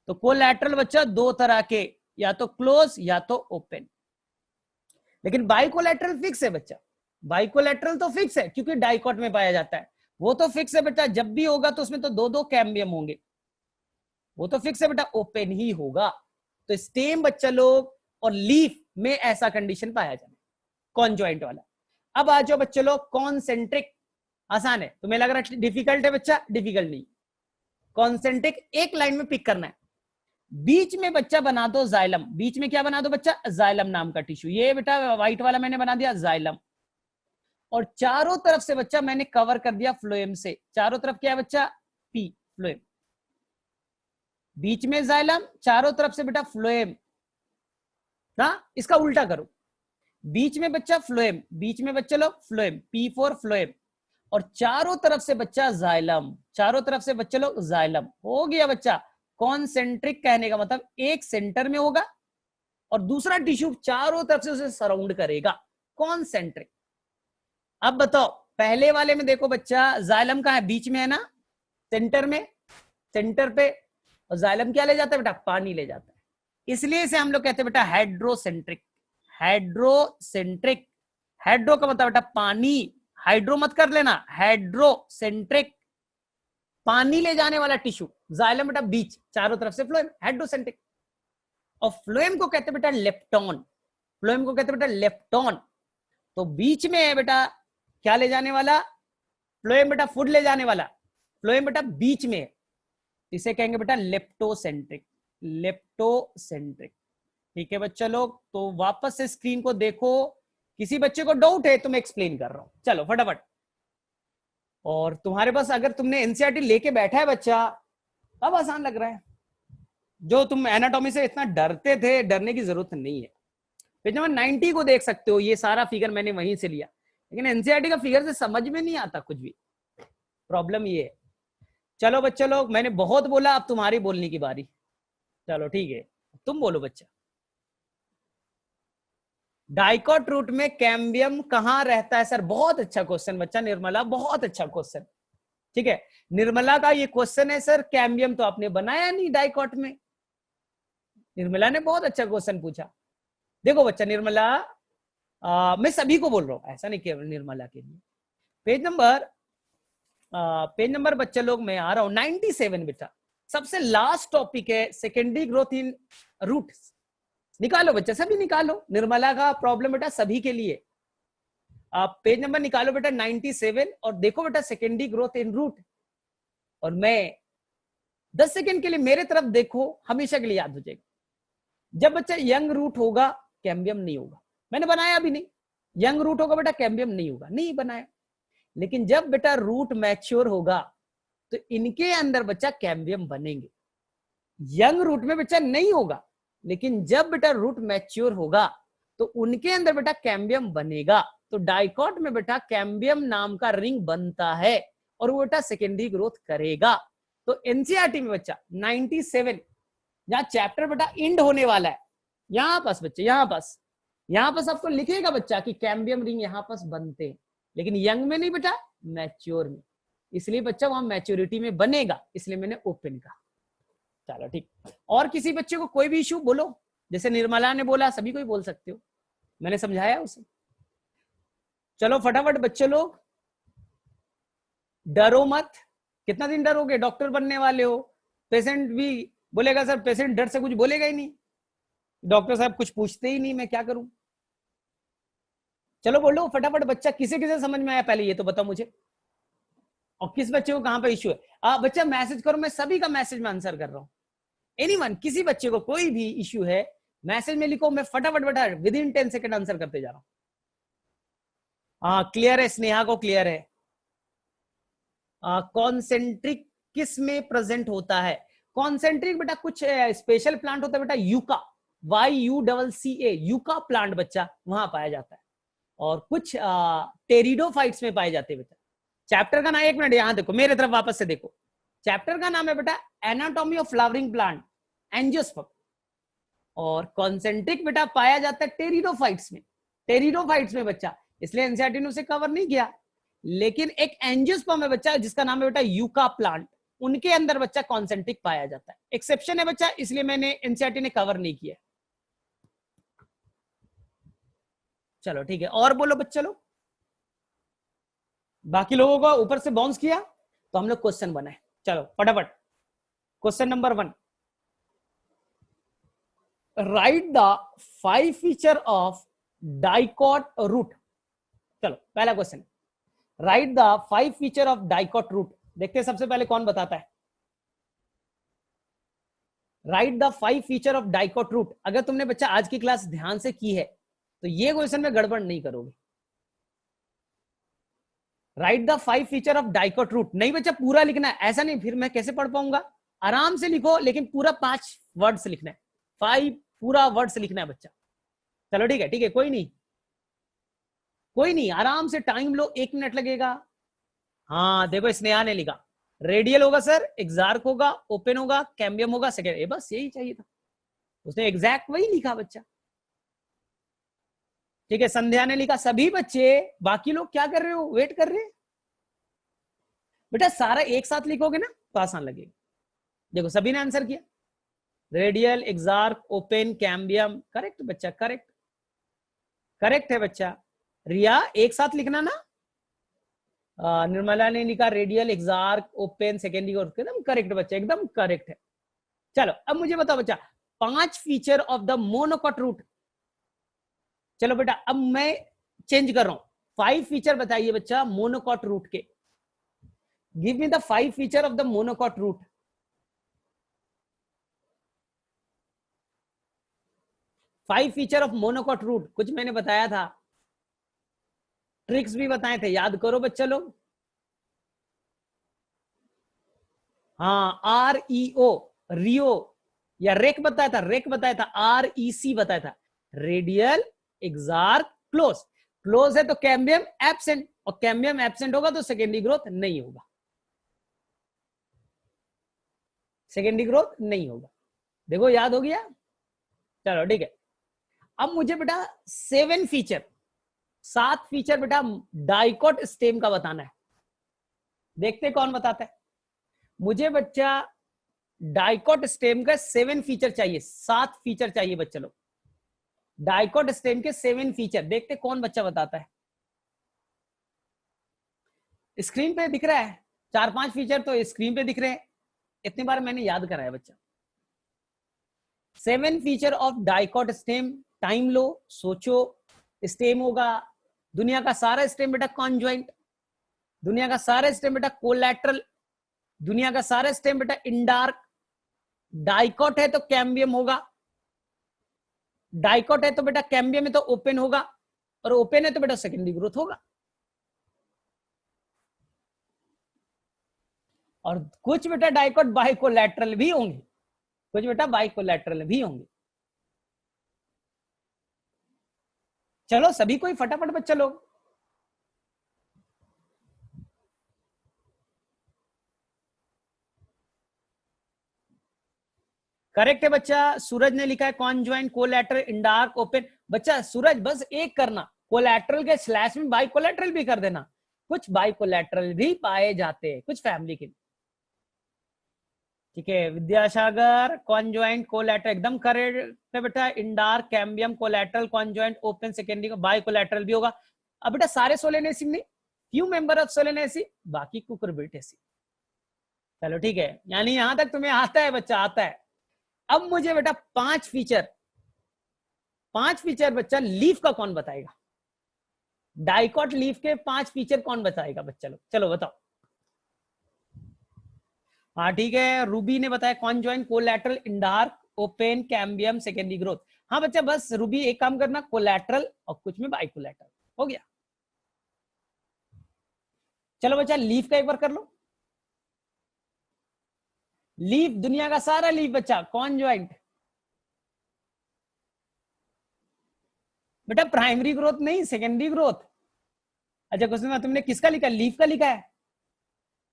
तो कोलैटरल बच्चा दो तरह के, या तो क्लोज या तो ओपन। लेकिन बाइकोलैटरल फिक्स है बच्चा, बाइकोलैटरल तो फिक्स है क्योंकि डाइकॉट में पाया जाता है, वो तो फिक्स है बेटा, जब भी होगा तो उसमें तो दो दो कैम्बियम होंगे, वो तो फिक्स है बेटा, ओपन ही होगा। तो स्टेम बच्चा लोग और लीफ में ऐसा कंडीशन पाया जाता है कॉन्जॉइंट वाला। अब आ जाओ बच्चे लोग कॉन्सेंट्रिक, आसान है, तुम्हें लग रहा है डिफिकल्ट है बच्चा, डिफिकल्ट नहीं। कॉन्सेंट्रिक एक लाइन में पिक करना है, बीच में बच्चा बना दो जाइलम, बीच में क्या बना दो बच्चा? जाइलम नाम का टिश्यू, ये बेटा व्हाइट वाला मैंने बना दिया जाइलम, और चारों तरफ से बच्चा मैंने कवर कर दिया फ्लोएम से, चारों तरफ क्या है बच्चा? पी फ्लोएम, बीच में जाइलम, चारों तरफ से बेटा फ्लोएम। ना इसका उल्टा करो, बीच में बच्चा फ्लोएम, बीच में बच्चा लोग फ्लोएम, P4 फ्लोएम, और चारों तरफ से बच्चा जाइलम, चारों तरफ से बच्चे लोग जाइलम। हो गया बच्चा कॉन्सेंट्रिक, कहने का मतलब एक सेंटर में होगा और दूसरा टिश्यू चारों तरफ से उसे सराउंड करेगा, कॉन्सेंट्रिक। अब बताओ पहले वाले में देखो बच्चा जाइलम कहां है? बीच में है ना, सेंटर में, सेंटर पे, और जाइलम क्या ले जाता है बेटा? पानी ले जाता है, इसलिए इसे हम लोग कहते हैं बेटा हाइड्रोसेंट्रिक, हाइड्रोसेंट्रिक। हाइड्रो का मतलब बेटा पानी, हाइड्रो मत कर लेना, हाइड्रोसेंट्रिक, पानी ले जाने वाला टिश्यू, जाइलम बेटा बीच, चारों तरफ से फ्लोएम, हाइड्रोसेंट्रिक। और फ्लोएम को कहते हैं बेटा लेप्टोन, फ्लोएम को कहते हैं बेटा लेप्टोन। तो बीच में है बेटा क्या ले जाने वाला? फ्लोएम बेटा फूड ले जाने वाला, फ्लोएम बेटा बीच में है, इसे कहेंगे बेटा लेप्टोसेंट्रिक, लेप्टोसेंट्रिक। ठीक है बच्चा लोग, तो वापस से स्क्रीन को देखो, किसी बच्चे को डाउट है तो मैं एक्सप्लेन कर रहा हूं, चलो फटाफट। और तुम्हारे पास अगर तुमने एनसीईआरटी लेके बैठा है बच्चा, अब आसान लग रहा है, जो तुम एनाटॉमी से इतना डरते थे, डरने की जरूरत नहीं है। पेज नंबर 90 को देख सकते हो, ये सारा फिगर मैंने वहीं से लिया, लेकिन एनसीईआरटी का फिगर से समझ में नहीं आता कुछ भी, प्रॉब्लम ये है। चलो बच्चा लोग, मैंने बहुत बोला, अब तुम्हारी बोलने की बारी। चलो ठीक है, तुम बोलो बच्चा। डाइकॉट रूट में कैम्बियम कहां रहता है? सर बहुत अच्छा क्वेश्चन बच्चा, निर्मला बहुत अच्छा क्वेश्चन। ठीक है, निर्मला का ये क्वेश्चन है सर, कैम्बियम तो आपने बनाया नहीं डाइकॉट में। निर्मला ने बहुत अच्छा क्वेश्चन पूछा। देखो बच्चा निर्मला, मैं सभी को बोल रहा हूं, ऐसा नहीं केवल निर्मला के लिए। पेज नंबर बच्चा लोग मैं आ रहा हूं 97 बेटा, सबसे लास्ट टॉपिक है सेकेंडरी ग्रोथ इन रूट्स। निकालो बच्चा, सभी निकालो, निर्मला का प्रॉब्लम बेटा सभी के लिए। आप पेज नंबर निकालो बेटा 97 और देखो बेटा सेकेंडरी ग्रोथ इन रूट, और मैं 10 सेकेंड के लिए मेरे तरफ देखो, हमेशा के लिए याद हो जाएगा। जब बच्चा यंग रूट होगा कैम्बियम नहीं होगा, मैंने बनाया भी नहीं, यंग रूट होगा बेटा कैम्बियम नहीं होगा, नहीं बनाया। लेकिन जब बेटा रूट मैच्योर होगा तो इनके अंदर बच्चा कैम्बियम बनेंगे। यंग रूट में बच्चा नहीं होगा, लेकिन जब बेटा रूट मैच्योर होगा तो उनके अंदर बेटा कैम्बियम बनेगा। तो डाइकॉट में बेटा कैम्बियम नाम का रिंग बनता है और वो बेटा सेकेंडरी ग्रोथ करेगा। तो एनसीईआरटी में बच्चा 97 जहां चैप्टर बेटा इंड होने वाला है, यहां पास बच्चे यहां पास आपको लिखेगा बच्चा कि कैम्बियम रिंग यहां पास बनते हैं, लेकिन यंग में नहीं बेटा, मैच्योर में। इसलिए बच्चा वहां मैच्योरिटी में बनेगा, इसलिए मैंने ओपन कहा। चलो ठीक। और किसी बच्चे को कोई भी इश्यू बोलो, जैसे निर्मला ने बोला, सभी को ही बोल सकते हो, मैंने समझाया उसे। चलो फटाफट बच्चे लोग, डरो मत। कितना दिन डरोगे? डॉक्टर बनने वाले हो। पेशेंट भी बोलेगा सर, पेशेंट डर से कुछ बोलेगा ही नहीं, डॉक्टर साहब कुछ पूछते ही नहीं, मैं क्या करूं। चलो बोलो फटाफट बच्चा, किसे किसे समझ में आया पहले ये तो बताओ मुझे, और किस बच्चे को कहां पे इश्यू है। बच्चा मैसेज करो, मैं सभी का मैसेज में आंसर कर रहा हूं। एनीवन, किसी बच्चे को कोई भी इश्यू है मैसेज में लिखो, मैं फटाफट बेटा विद इन 10 सेकंड आंसर करते जा रहा हूं। क्लियर है, स्नेहा को क्लियर है। कॉन्सेंट्रिक किस में प्रेजेंट होता है? कॉन्सेंट्रिक बेटा कुछ स्पेशल प्लांट होता है बेटा, यूका, YUCCA, यूका प्लांट बच्चा वहां पाया जाता है, और कुछ टेरिडोफाइट्स में पाए जाते हैं बेटा। चैप्टर का नाम, एक मिनट यहां देखो, मेरे तरफ वापस से देखो, चैप्टर का नाम है बेटा anatomy of flowering plant, angiosperm. और कॉन्सेंट्रिक बेटा पाया जाता है टेरिडोफाइट्स में, टेरिडोफाइट्स में बच्चा, इसलिए एनसीईआरटी ने उसे कवर नहीं किया। लेकिन एक एंजियोस्पर्म है बच्चा जिसका नाम है बेटा यूका प्लांट, उनके अंदर बच्चा कॉन्सेंट्रिक पाया जाता है। एक्सेप्शन है बच्चा, इसलिए मैंने एनसीईआरटी ने कवर नहीं किया। चलो ठीक है, और बोलो बच्चे लोग। बाकी लोगों को ऊपर से बाउंस किया तो हम लोग क्वेश्चन बनाए। चलो फटाफट, question number 1, write the 5 feature of dicot root. चलो पहला question, write the 5 feature of dicot root. देखते हैं सबसे पहले कौन बताता है। Write the 5 feature of dicot root. अगर तुमने बच्चा आज की क्लास ध्यान से की है तो ये क्वेश्चन में गड़बड़ नहीं करोगे। Write the 5 feature of dicot root, नहीं बच्चा पूरा लिखना है, ऐसा नहीं फिर मैं कैसे पढ़ पाऊंगा। आराम से लिखो, लेकिन पूरा 5 वर्ड्स लिखना है, 5 पूरा वर्ड्स लिखना है बच्चा। चलो ठीक है, ठीक है, कोई नहीं कोई नहीं, आराम से टाइम लो, 1 मिनट लगेगा। हाँ देखो स्नेहा ने लिखा, रेडियल होगा सर, एक्सार्क होगा, ओपन होगा, कैम्बियम होगा, सेकेंड, बस यही चाहिए था, उसने एग्जैक्ट वही लिखा बच्चा। ठीक है, संध्या ने लिखा, सभी बच्चे, बाकी लोग क्या कर रहे हो, वेट कर रहे हैं बेटा, सारा एक साथ लिखोगे ना तो आसान लगेगा। देखो सभी ने आंसर किया, रेडियल, एक्सार्क, ओपन, कैम्बियम, करेक्ट बच्चा, करेक्ट, करेक्ट है बच्चा। रिया एक साथ लिखना ना। निर्मला ने लिखा रेडियल, एक्सार्क, ओपन, सेकेंडरी, और एकदम करेक्ट बच्चा, एकदम करेक्ट है। चलो अब मुझे बताओ बच्चा, 5 feature of the monocot root. चलो बेटा अब मैं चेंज कर रहा हूं, 5 फीचर बताइए बच्चा मोनोकॉट रूट के। Give me the 5 feature of the monocot root. 5 feature of monocot root, कुछ मैंने बताया था, ट्रिक्स भी बताए थे, याद करो बच्चा लोग। हाँ REO, रियो, या रेक बताया था, रेक बताया था, REC बताया था, रेडियल, एक्सार्क, क्लोज। क्लोज है तो कैम्बियम एब्सेंट, और कैम्बियम एब्सेंट होगा तो सेकेंडरी ग्रोथ नहीं होगा, सेकेंडरी ग्रोथ नहीं होगा। देखो याद हो गया। चलो ठीक है, अब मुझे बेटा 7 फीचर, 7 फीचर बेटा डाइकॉट स्टेम का बताना है। देखते कौन बताता है। मुझे बच्चा डाइकॉट स्टेम का 7 फीचर चाहिए, 7 फीचर चाहिए बच्चा लोग, डाइकॉट स्टेम के 7 फीचर। देखते कौन बच्चा बताता है। स्क्रीन पे दिख रहा है 4-5 फीचर तो स्क्रीन पे दिख रहे हैं, इतनी बार मैंने याद कराया बच्चा। 7 feature of dicot stem, time लो, सोचो। स्टेम होगा, दुनिया का सारा स्टेम बेटा कॉन्जॉइंट, दुनिया का सारा स्टेम बेटा कोलैटरल, दुनिया का सारा स्टेम बेटा इंडार्क। डाइकॉट है तो कैम्बियम होगा, डाइकॉट है तो बेटा कैम्बियम है तो ओपन होगा, और ओपन है तो बेटा सेकेंडरी ग्रोथ होगा। और कुछ बेटा डाइकोट बाइकोलैटरल भी होंगे, कुछ बेटा बाइकोलैटरल भी होंगे। चलो सभी कोई फटाफट बच्चा लोग। करेक्ट है बच्चा, सूरज ने लिखा है कॉन्जॉइंट कोलैटरल इन डार्क ओपन। बच्चा सूरज बस एक करना, कोलैटरल के स्लैश में बाइकोलैटरल भी कर देना। कुछ बाइकोलैटरल भी पाए जाते हैं कुछ फैमिली के। ठीक है विद्यासागर, कॉन्जॉइंट कोलैटरल एकदम करेक्ट है बेटा। In dark cambium collateral conjoint open secondary bicollateral भी होगा। अब बेटा सारे सोलेनेसी नहीं, फ्यू मेंबर ऑफ सोलेनेसी, बाकी कुकुरबिटेसी। चलो ठीक है, यानी यहां तक तुम्हें आता है बच्चा, आता है। अब मुझे बेटा पांच फीचर बच्चा लीफ का कौन बताएगा? डाइकॉट लीफ के 5 फीचर कौन बताएगा बच्चा लोग? चलो बताओ। हाँ ठीक है, रूबी ने बताया कॉन्जॉइंट कोलैटरल इन dark open cambium secondary growth. हाँ बच्चा बस रूबी एक काम करना, कोलैटरल और कुछ में बाइकोलैटरल हो गया। चलो बच्चा लीफ का एक बार कर लो। लीफ दुनिया का सारा लीफ बच्चा कॉन्जॉइंट। बेटा प्राइमरी ग्रोथ नहीं, सेकेंडरी ग्रोथ। अच्छा क्वेश्चन में तुमने किसका लिखा? लीफ का लिखा है,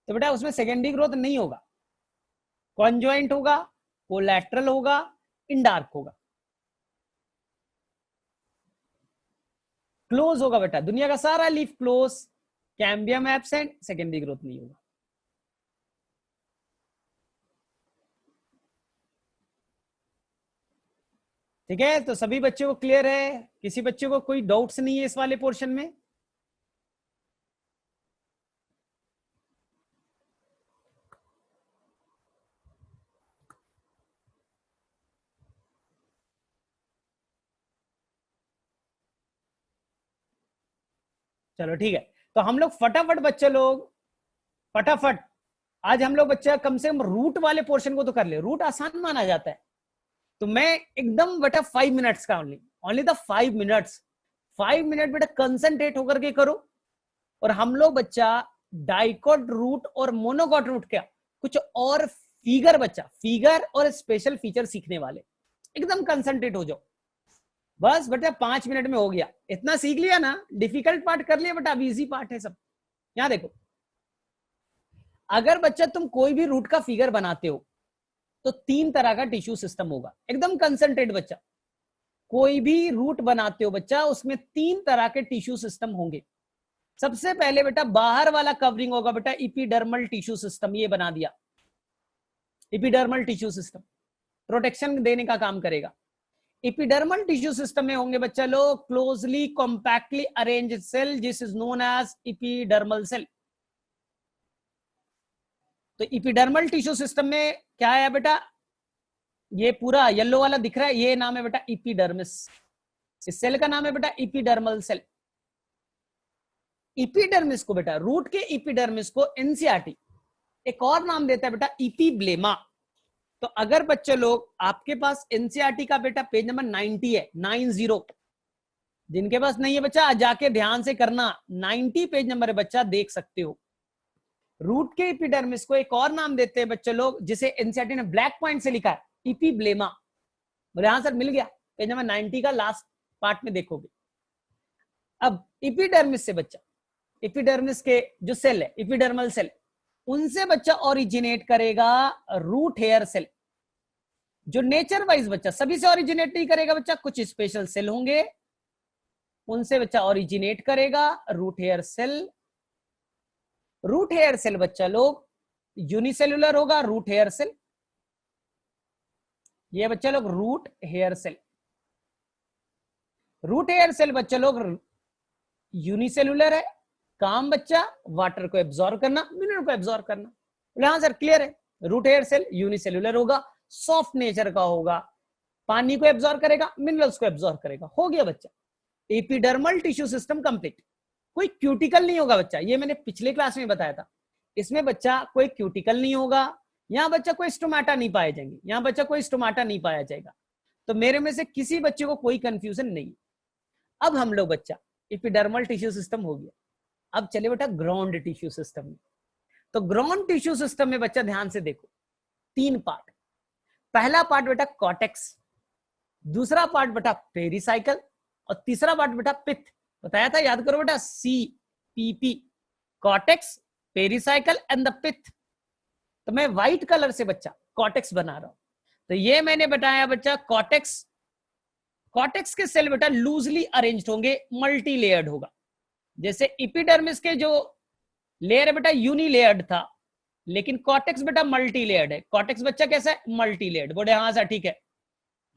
तो बेटा उसमें सेकेंडरी ग्रोथ नहीं होगा, कॉन्जॉइंट होगा, कोलैटरल होगा, इंडार्क होगा, क्लोज होगा। बेटा दुनिया का सारा leaf close, cambium absent, secondary growth नहीं होगा। ठीक है, तो सभी बच्चों को क्लियर है? किसी बच्चे को कोई डाउट्स नहीं है इस वाले पोर्शन में? चलो ठीक है, तो हम लोग फटाफट बच्चे लोग, फटाफट आज हम लोग बच्चा कम से कम रूट वाले पोर्शन को तो कर ले। रूट आसान माना जाता है, तो मैं एकदम बेटा 5 मिनट्स का ओनली द 5 मिनट्स, 5 मिनट बेटा कंसंट्रेट होकर के करो। और हम लोग बच्चा डाइकॉट रूट और मोनोकॉट रूट क्या कुछ और फिगर बच्चा, फिगर और स्पेशल फीचर सीखने वाले, एकदम कंसंट्रेट हो जाओ। बस बेटा 5 मिनट में हो गया, इतना सीख लिया ना, डिफिकल्ट पार्ट कर लिया बेटा, अब इजी पार्ट है सब। यहां देखो, अगर बच्चा तुम कोई भी रूट का फिगर बनाते हो तो 3 तरह का टिश्यू सिस्टम होगा, एकदम कंसंट्रेट बच्चा। कोई भी रूट बनाते हो बच्चा उसमें 3 तरह के टिश्यू सिस्टम होंगे। सबसे पहले बेटा बाहर वाला कवरिंग होगा बेटा इपिडर्मल टिश्यू सिस्टम, ये बना दिया इपिडर्मल टिश्यू सिस्टम, प्रोटेक्शन देने का काम करेगा। इपिडर्मल टिश्यू सिस्टम में होंगे बच्चा लोग closely compactly arranged cell, this is known as epidermal cell. तो इपिडर्मल टिश्यू सिस्टम में क्या है बेटा, ये पूरा येलो वाला दिख रहा है, ये नाम है बेटा इपिडर्मिस, इस सेल का नाम है बेटा इपिडर्मल सेल। इपिडर्मिस को बेटा, रूट के इपिडर्मिस को एनसीईआरटी एक और नाम देता है बेटा इपिब्लेमा। तो अगर बच्चे लोग आपके पास एनसीईआरटी का बेटा पेज नंबर 90 है, 90, जिनके पास नहीं है बच्चा जाके ध्यान से करना, 90 पेज नंबर है बच्चा, देख सकते हो। रूट के इपिडर्मिस को एक और नाम देते हैं बच्चे लोग, जिसे एनसीईआरटी ने ब्लैक पॉइंट से लिखा है इपिब्लेमा। बोले हाँ सर मिल गया, पेज नंबर 90 का लास्ट पार्ट में देखोगे। अब इपिडर्मिस से बच्चा, इपिडर्मिस के जो सेल है इपिडर्मल सेल, उनसे बच्चा ओरिजिनेट करेगा रूट हेयर सेल, जो नेचर वाइज बच्चा सभी से ओरिजिनेट नहीं करेगा बच्चा, कुछ स्पेशल सेल होंगे उनसे बच्चा ओरिजिनेट करेगा root hair cell. Root hair cell बच्चा लोग यूनिसेलुलर होगा रूट हेयर सेल, ये बच्चा लोग root hair cell. Root hair cell बच्चा लोग यूनिसेलुलर है, काम बच्चा वाटर को एब्जॉर्ब करना, मिनरल को एब्जॉर्ब करना। बोले हाँ सर क्लियर है, रूट हेयर सेल यूनिसेलुलर होगा, सॉफ्ट नेचर का होगा, पानी को एब्जॉर्ब करेगा, मिनरल्स को एब्जॉर्ब करेगा, हो गया बच्चा एपिडर्मल टिश्यू सिस्टम कंप्लीट। कोई क्यूटिकल नहीं होगा बच्चा, ये मैंने पिछले क्लास में बताया था, इसमें बच्चा कोई क्यूटिकल नहीं होगा, यहाँ बच्चा कोई स्टोमाटा नहीं पाए जाएंगे, यहाँ बच्चा कोई स्टोमाटा नहीं पाया जाएगा। तो मेरे में से किसी बच्चे को कोई कंफ्यूजन नहीं। अब हम लोग बच्चा एपिडर्मल टिश्यू सिस्टम हो गया, अब चले बेटा ग्राउंड टिश्यू सिस्टम में। तो ग्राउंड टिश्यू सिस्टम में बच्चा ध्यान से देखो, 3 पार्ट। पहला पार्ट बेटा कॉर्टेक्स, दूसरा पार्ट बेटा पेरिसाइकल, और तीसरा पार्ट बेटा पिथ। बताया था, याद करो बेटा, CPP, cortex, pericycle and the pith. तो मैं व्हाइट कलर से बच्चा कॉर्टेक्स बना रहा हूं। तो ये मैंने बताया बच्चा कॉर्टेक्स। कॉर्टेक्स के सेल बेटा लूजली अरेंज्ड होंगे, मल्टी लेयर्ड होगा। जैसे एपिडर्मिस के जो लेयर है बेटा यूनी लेयर्ड था, लेकिन कॉर्टेक्स बेटा मल्टी लेयर्ड है। कॉर्टेक्स बच्चा कैसा है? Multi layered. बोले हाँ सर ठीक है,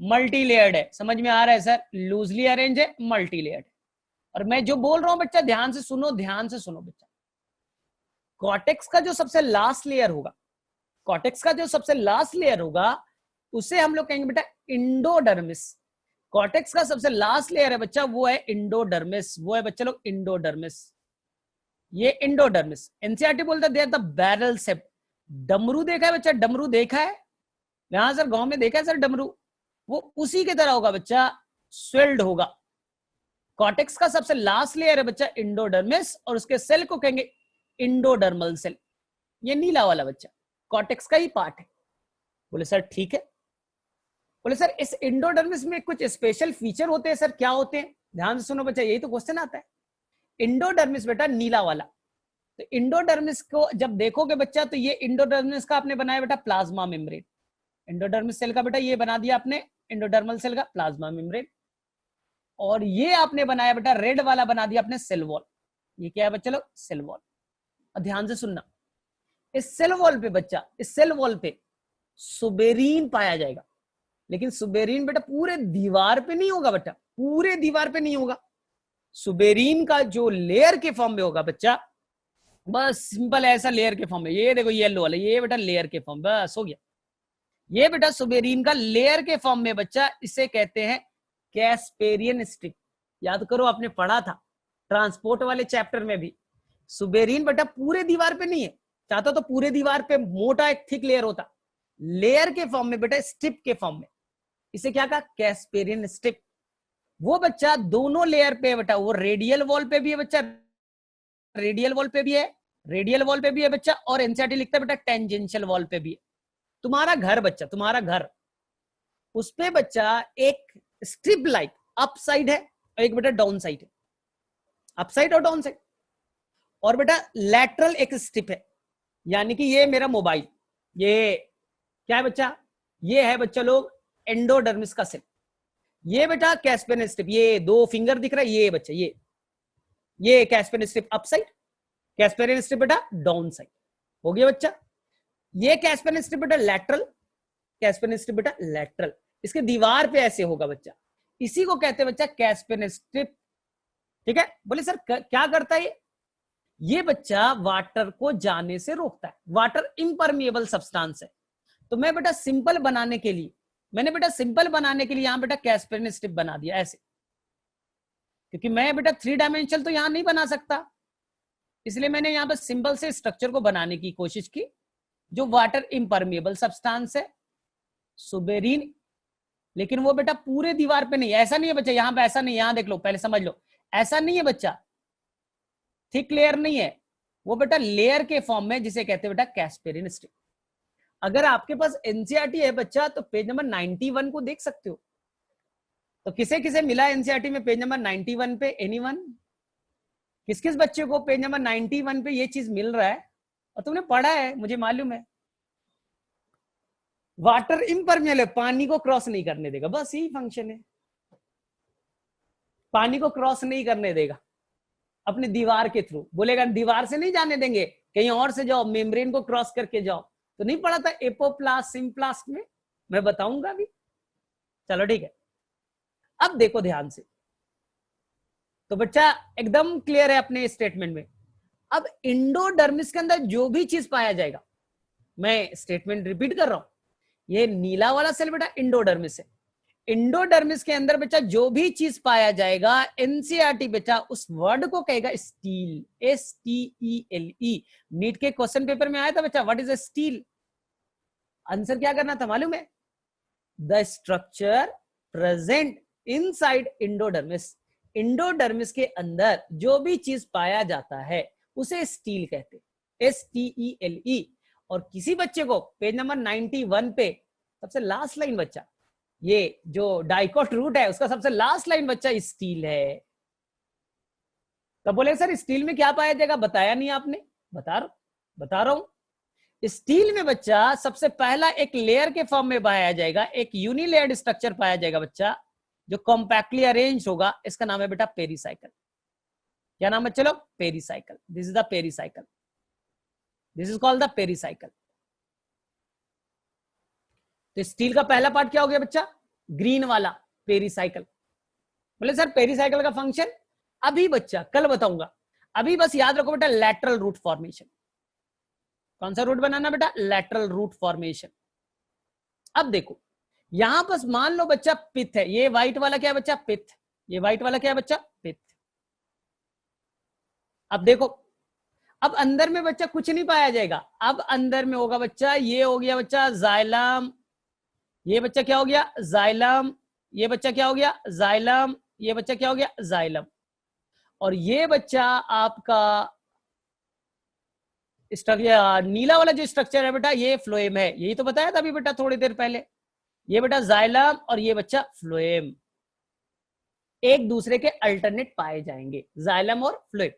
मल्टी लेयर्ड है, समझ में आ रहा है सर, लूजली अरेंज है, मल्टी लेयर्ड है। और मैं जो बोल रहा हूं बच्चा ध्यान से सुनो, ध्यान से सुनो बच्चा। कॉर्टेक्स का जो सबसे लास्ट लेयर होगा, कॉर्टेक्स का जो सबसे लास्ट लेयर होगा उसे हम लोग कहेंगे बेटा इंडोडर्मिस। कॉर्टेक्स का सबसे लास्ट लेयर है बच्चा, वो है इंडोडर्मिस, वो है बच्चा लोग इंडोडर्मिस। ये इंडोडर्मिस, एनसीईआरटी बोलता है they are the barrel shape. डमरू देखा है बच्चा? डमरू देखा है? यहां सर गांव में देखा है सर डमरू? वो उसी की तरह होगा बच्चा, स्वेल्ड होगा। कॉर्टेक्स का सबसे लास्ट लेयर है बच्चा इंडोडर्मिस, और उसके सेल को कहेंगे इंडोडर्मल सेल। ये नीला वाला बच्चा कॉर्टेक्स का ही पार्ट है। बोले सर ठीक है। बोले सर इस इंडोडर्मिस में कुछ स्पेशल फीचर होते हैं सर, क्या होते हैं? ध्यान से सुनो बच्चा, यही तो क्वेश्चन आता है। इंडोडर्मिस बेटा नीला वाला, तो इंडोडर्मिस को जब देखोगे बच्चा तो ये इंडोडर्मिस का आपने बनाया बेटा प्लाज्मा मेम्ब्रेन। इंडोडर्मिस सेल का बेटा ये बना दिया आपने इंडोडर्मल सेल का प्लाज्मा मेम्ब्रेन। और ये आपने बनाया बेटा रेड वाला बना दिया आपने सेल वॉल। ये क्या है बच्चा लोग? Cell wall. और ध्यान से सुनना, इस सेल वॉल पे बच्चा, इस सेल वॉल पे सुबेरीन पाया जाएगा। लेकिन सुबेरीन बेटा पूरे दीवार पे नहीं होगा बेटा, पूरे दीवार पे नहीं होगा। सुबेरीन का जो लेयर के फॉर्म में होगा बच्चा, बस सिंपल ऐसा लेयर के फॉर्म में, ये देखो येलो वाला, ये बेटा लेयर के फॉर्म, बस हो गया। ये बेटा सुबेरीन का लेयर के फॉर्म में बच्चा, इसे कहते हैं कैस्पेरियन स्ट्रिप। याद करो आपने पढ़ा था ट्रांसपोर्ट वाले चैप्टर में भी। सुबेरीन बेटा पूरे दीवार पे नहीं है, चाहता तो पूरे दीवार पे मोटा एक थिक लेयर होता, लेयर के फॉर्म में बेटा स्ट्रिप के फॉर्म में, इसे क्या कहा? Casparian strip. वो बच्चा दोनों लेयर पे बेटा, वो रेडियल वॉल पे भी है बच्चा, रेडियल वॉल पे भी है, रेडियल वॉल पे भी है बच्चा, और एनसीईआरटी लिखता है बेटा टेंजेंशियल वॉल पे भी है। तुम्हारा घर बच्चा, तुम्हारा घर, उस पे बच्चा एक स्ट्रिप लाइक अप साइड है और एक बेटा डाउन साइड है, अप साइड और डाउन साइड। और बेटा लैटरल एक स्ट्रिप है, यानी कि ये मेरा मोबाइल, ये क्या है बच्चा? ये है बच्चा लोग एंडोडर्मिस का सेल। ये बेटा कैस्पेरियन स्ट्रिप, ये 2 फिंगर दिख रहा है, ये बच्चा ये Casparian strip up side, Casparian strip बेटा डाउन साइड। हो गया बच्चा। ये कैस्पेरियन स्ट्रिप बेटा लैटरल, कैस्पेरियन स्ट्रिप बेटा लैटरल, इसके दीवार पे ऐसे होगा बच्चा, इसी को कहते हैं बच्चा कैस्पेरियन स्ट्रिप। ठीक है। बोले सर क्या करता है ये बच्चा वाटर को जाने से रोकता है, वाटर इम्परमिएबल सब्सटेंस है। तो मैं बेटा सिंपल बनाने के लिए, मैंने बेटा सिंपल बनाने के लिए यहां बेटा कैस्पेरियन स्ट्रिप बना दिया ऐसे, क्योंकि मैं बेटा 3 डायमेंशनल तो यहां नहीं बना सकता, इसलिए मैंने यहां पर सिंपल से स्ट्रक्चर को बनाने की कोशिश की जो वाटर इम्परमिएबल सब्सटेंस है, सुबेरीन। लेकिन वो बेटा पूरे दीवार पे नहीं, ऐसा नहीं है बच्चा, यहां पे ऐसा नहीं, यहां देख लो पहले समझ लो, ऐसा नहीं है बच्चा, थिक लेयर नहीं है, वो बेटा लेयर के फॉर्म में, जिसे कहते हैं बेटा कैस्पेरियन स्ट्रिप। अगर आपके पास एनसीईआरटी है बच्चा तो पेज नंबर 91 को देख सकते हो। तो किसे किसे मिला एनसीईआरटी में पेज नंबर 91 पे? एनीवन? किस किस बच्चे को पेज नंबर 91 पे ये चीज मिल रहा है और तुमने पढ़ा है? मुझे मालूम है। वाटर इम्परमिएबल है, पानी को क्रॉस नहीं करने देगा, बस यही फंक्शन है, पानी को क्रॉस नहीं करने देगा अपने दीवार के थ्रू। बोलेगा दीवार से नहीं जाने देंगे, कहीं और से जाओ, मेम्ब्रेन को क्रॉस करके जाओ। तो नहीं पढ़ा था एपोप्लास्ट सिम्प्लास्ट में? मैं बताऊंगा भी, चलो ठीक है। अब देखो ध्यान से, तो बच्चा एकदम क्लियर है अपने स्टेटमेंट में। अब इंडोडर्मिस के अंदर जो भी चीज पाया जाएगा, मैं स्टेटमेंट रिपीट कर रहा हूं, ये नीला वाला सेल बेटा इंडोडर्मिस है। इंडोडर्मिस के अंदर बेटा जो भी चीज पाया जाएगा, एनसीईआरटी बेटा उस वर्ड को कहेगा स्टील, STELE। नीट के क्वेश्चन पेपर में आया था बेटा, what is a steel? Answer क्या करना था मालूम है? The structure present inside endodermis. Endodermis के अंदर जो भी चीज पाया जाता है उसे स्टील कहते हैं। STELE। और किसी बच्चे को पेज नंबर 91 पे सबसे लास्ट लाइन बच्चा, ये जो डाइकोट रूट है उसका सबसे लास्ट लाइन बच्चा स्टील है। तो बोले सर स्टील में क्या पाया जाएगा, बताया नहीं आपने। बता रहा हूं। स्टील में बच्चा सबसे पहला एक लेयर के फॉर्म में पाया जाएगा, एक यूनिलेयर्ड स्ट्रक्चर पाया जाएगा बच्चा, जो कॉम्पैक्टली अरेंज होगा। इसका नाम है बेटा पेरीसाइकिल। क्या नाम है, चलो pericycle. This is the pericycle, this is called the pericycle. तो स्टील का पहला पार्ट क्या हो गया बच्चा, ग्रीन वाला पेरीसाइकिल। बोले सर पेरीसाइकिल का फंक्शन अभी बच्चा कल बताऊंगा, अभी बस याद रखो बेटा लैटरल रूट फॉर्मेशन। कौन सा रूट बनाना बेटा, लैटरल रूट फॉर्मेशन। अब देखो यहां पर मान लो बच्चा पिथ है, ये व्हाइट वाला क्या है बच्चा, पिथ। ये व्हाइट वाला क्या है बच्चा, पिथ। अब देखो अब अंदर में बच्चा कुछ नहीं पाया जाएगा, अब अंदर में होगा बच्चा, ये हो गया बच्चा जाइलम, ये बच्चा क्या हो गया जाइलम, ये बच्चा क्या हो गया जाइलम, ये बच्चा क्या हो गया जाइलम। और ये बच्चा आपका नीला वाला जो स्ट्रक्चर है बेटा ये फ्लोएम है, यही तो बताया था अभी बेटा थोड़ी देर पहले। ये बेटा जाइलम और ये बच्चा फ्लोएम, एक दूसरे के अल्टरनेट पाए जाएंगे, जाइलम और फ्लोएम।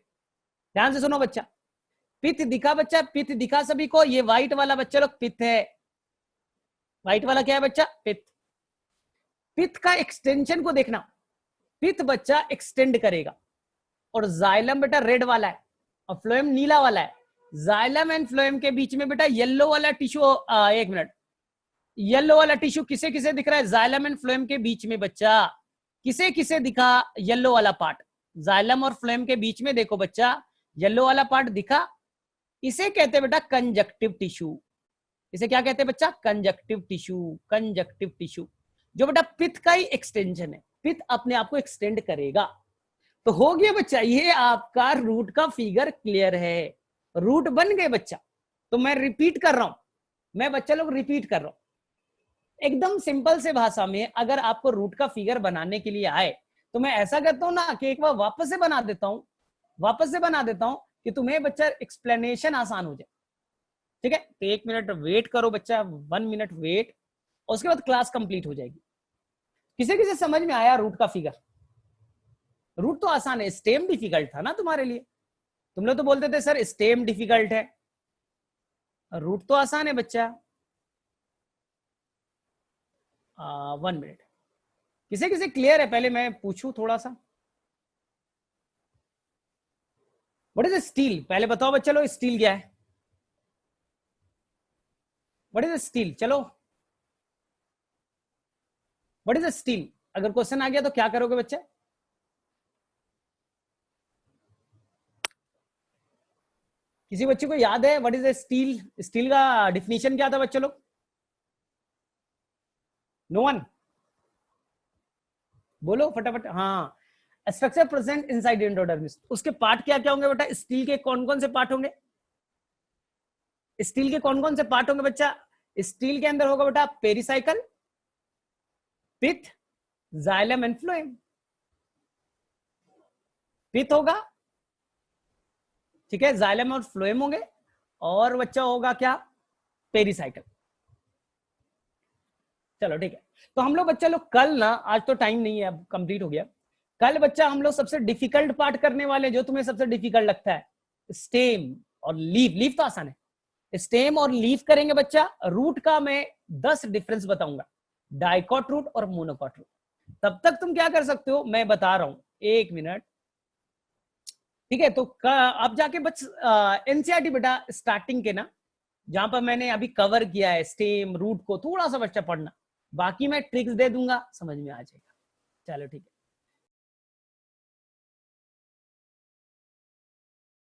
ध्यान से सुनो बच्चा, पिथ दिखा बच्चा, पिथ दिखा सभी को। ये व्हाइट वाला बच्चा लोग पिथ है, व्हाइट वाला क्या है बच्चा, पिथ। पिथ का एक्सटेंशन को देखना, पिथ बच्चा एक्सटेंड करेगा। और जाइलम बेटा रेड वाला है और फ्लोएम नीला वाला है। जाइलम एंड फ्लोएम के बीच में बेटा येलो वाला टिश्यू, एक मिनट, येलो वाला टिश्यू किसे किसे दिख रहा है, जाइलम एंड फ्लोएम के बीच में बच्चा किसे किसे दिखा, येलो वाला पार्ट। जाइलम और फ्लोएम के बीच में देखो बच्चा येलो वाला पार्ट दिखा, इसे कहते हैं बेटा कंजक्टिव टिश्यू। इसे क्या कहते हैं बच्चा, कंजक्टिव टिश्यू। कंजक्टिव टिश्यू जो बेटा पिथ का ही एक्सटेंशन है, पिथ अपने आप को एक्सटेंड करेगा। तो हो गया बच्चा ये आपका रूट का फिगर क्लियर है, रूट बन गए बच्चा। तो मैं रिपीट कर रहा हूं, मैं बच्चा लोग रिपीट कर रहा हूं एकदम सिंपल से भाषा में। अगर आपको रूट का फिगर बनाने के लिए आए तो मैं ऐसा करता हूं ना कि एक बार वापस से बना देता हूं कि तुम्हें बच्चा एक्सप्लेनेशन आसान हो जाए। ठीक है, तो 1 मिनट वेट करो बच्चा, 1 मिनट वेट, और उसके बाद क्लास कंप्लीट हो जाएगी। किसे किसे समझ में आया रूट का फिगर? रूट तो आसान है, स्टेम डिफिकल्ट था ना तुम्हारे लिए। तुम लोग तो बोलते थे सर स्टेम डिफिकल्ट है, रूट तो आसान है बच्चा। 1 मिनट, किसे किसे क्लियर है? पहले मैं पूछूं थोड़ा सा, व्हाट इज स्टील? पहले बताओ बच्चा लो स्टील क्या है, व्हाट इज स्टील? चलो व्हाट इज स्टील? अगर क्वेश्चन आ गया तो क्या करोगे बच्चे? किसी बच्चे को याद है व्हाट इज स्टील? स्टील का डिफिनेशन क्या था बच्चे लोग? नो वन, बोलो फटाफट। हाँ, स्ट्रक्चर प्रेजेंट इनसाइड एंडोडर्मिस, उसके पार्ट क्या क्या होंगे बेटा? स्टील के कौन कौन से पार्ट होंगे? स्टील के कौन कौन से पार्ट होंगे बच्चा? स्टील के अंदर होगा बेटा pericycle, pith, xylem and phloem. Pith होगा, ठीक है, जाइलम और फ्लोएम होंगे, और बच्चा होगा क्या? पेरीसाइकिल। चलो ठीक है, तो हम लोग बच्चा लोग कल ना, आज तो टाइम नहीं है, अब कंप्लीट हो गया। कल बच्चा हम लोग सबसे डिफिकल्ट पार्ट करने वाले, जो तुम्हें सबसे डिफिकल्ट लगता है, स्टेम और लीफ। लीफ तो आसान है, स्टेम और लीफ करेंगे बच्चा। रूट का मैं 10 डिफरेंस बताऊंगा, डाइकॉट रूट और मोनोकॉट रूट। तब तक तुम क्या कर सकते हो, मैं बता रहा हूं, 1 मिनट। ठीक है, तो आप जाके बस एनसीईआरटी बेटा स्टार्टिंग के ना, जहां पर मैंने अभी कवर किया है स्टेम रूट को, थोड़ा सा बच्चा पढ़ना, बाकी मैं ट्रिक्स दे दूंगा, समझ में आ जाएगा। चलो ठीक है।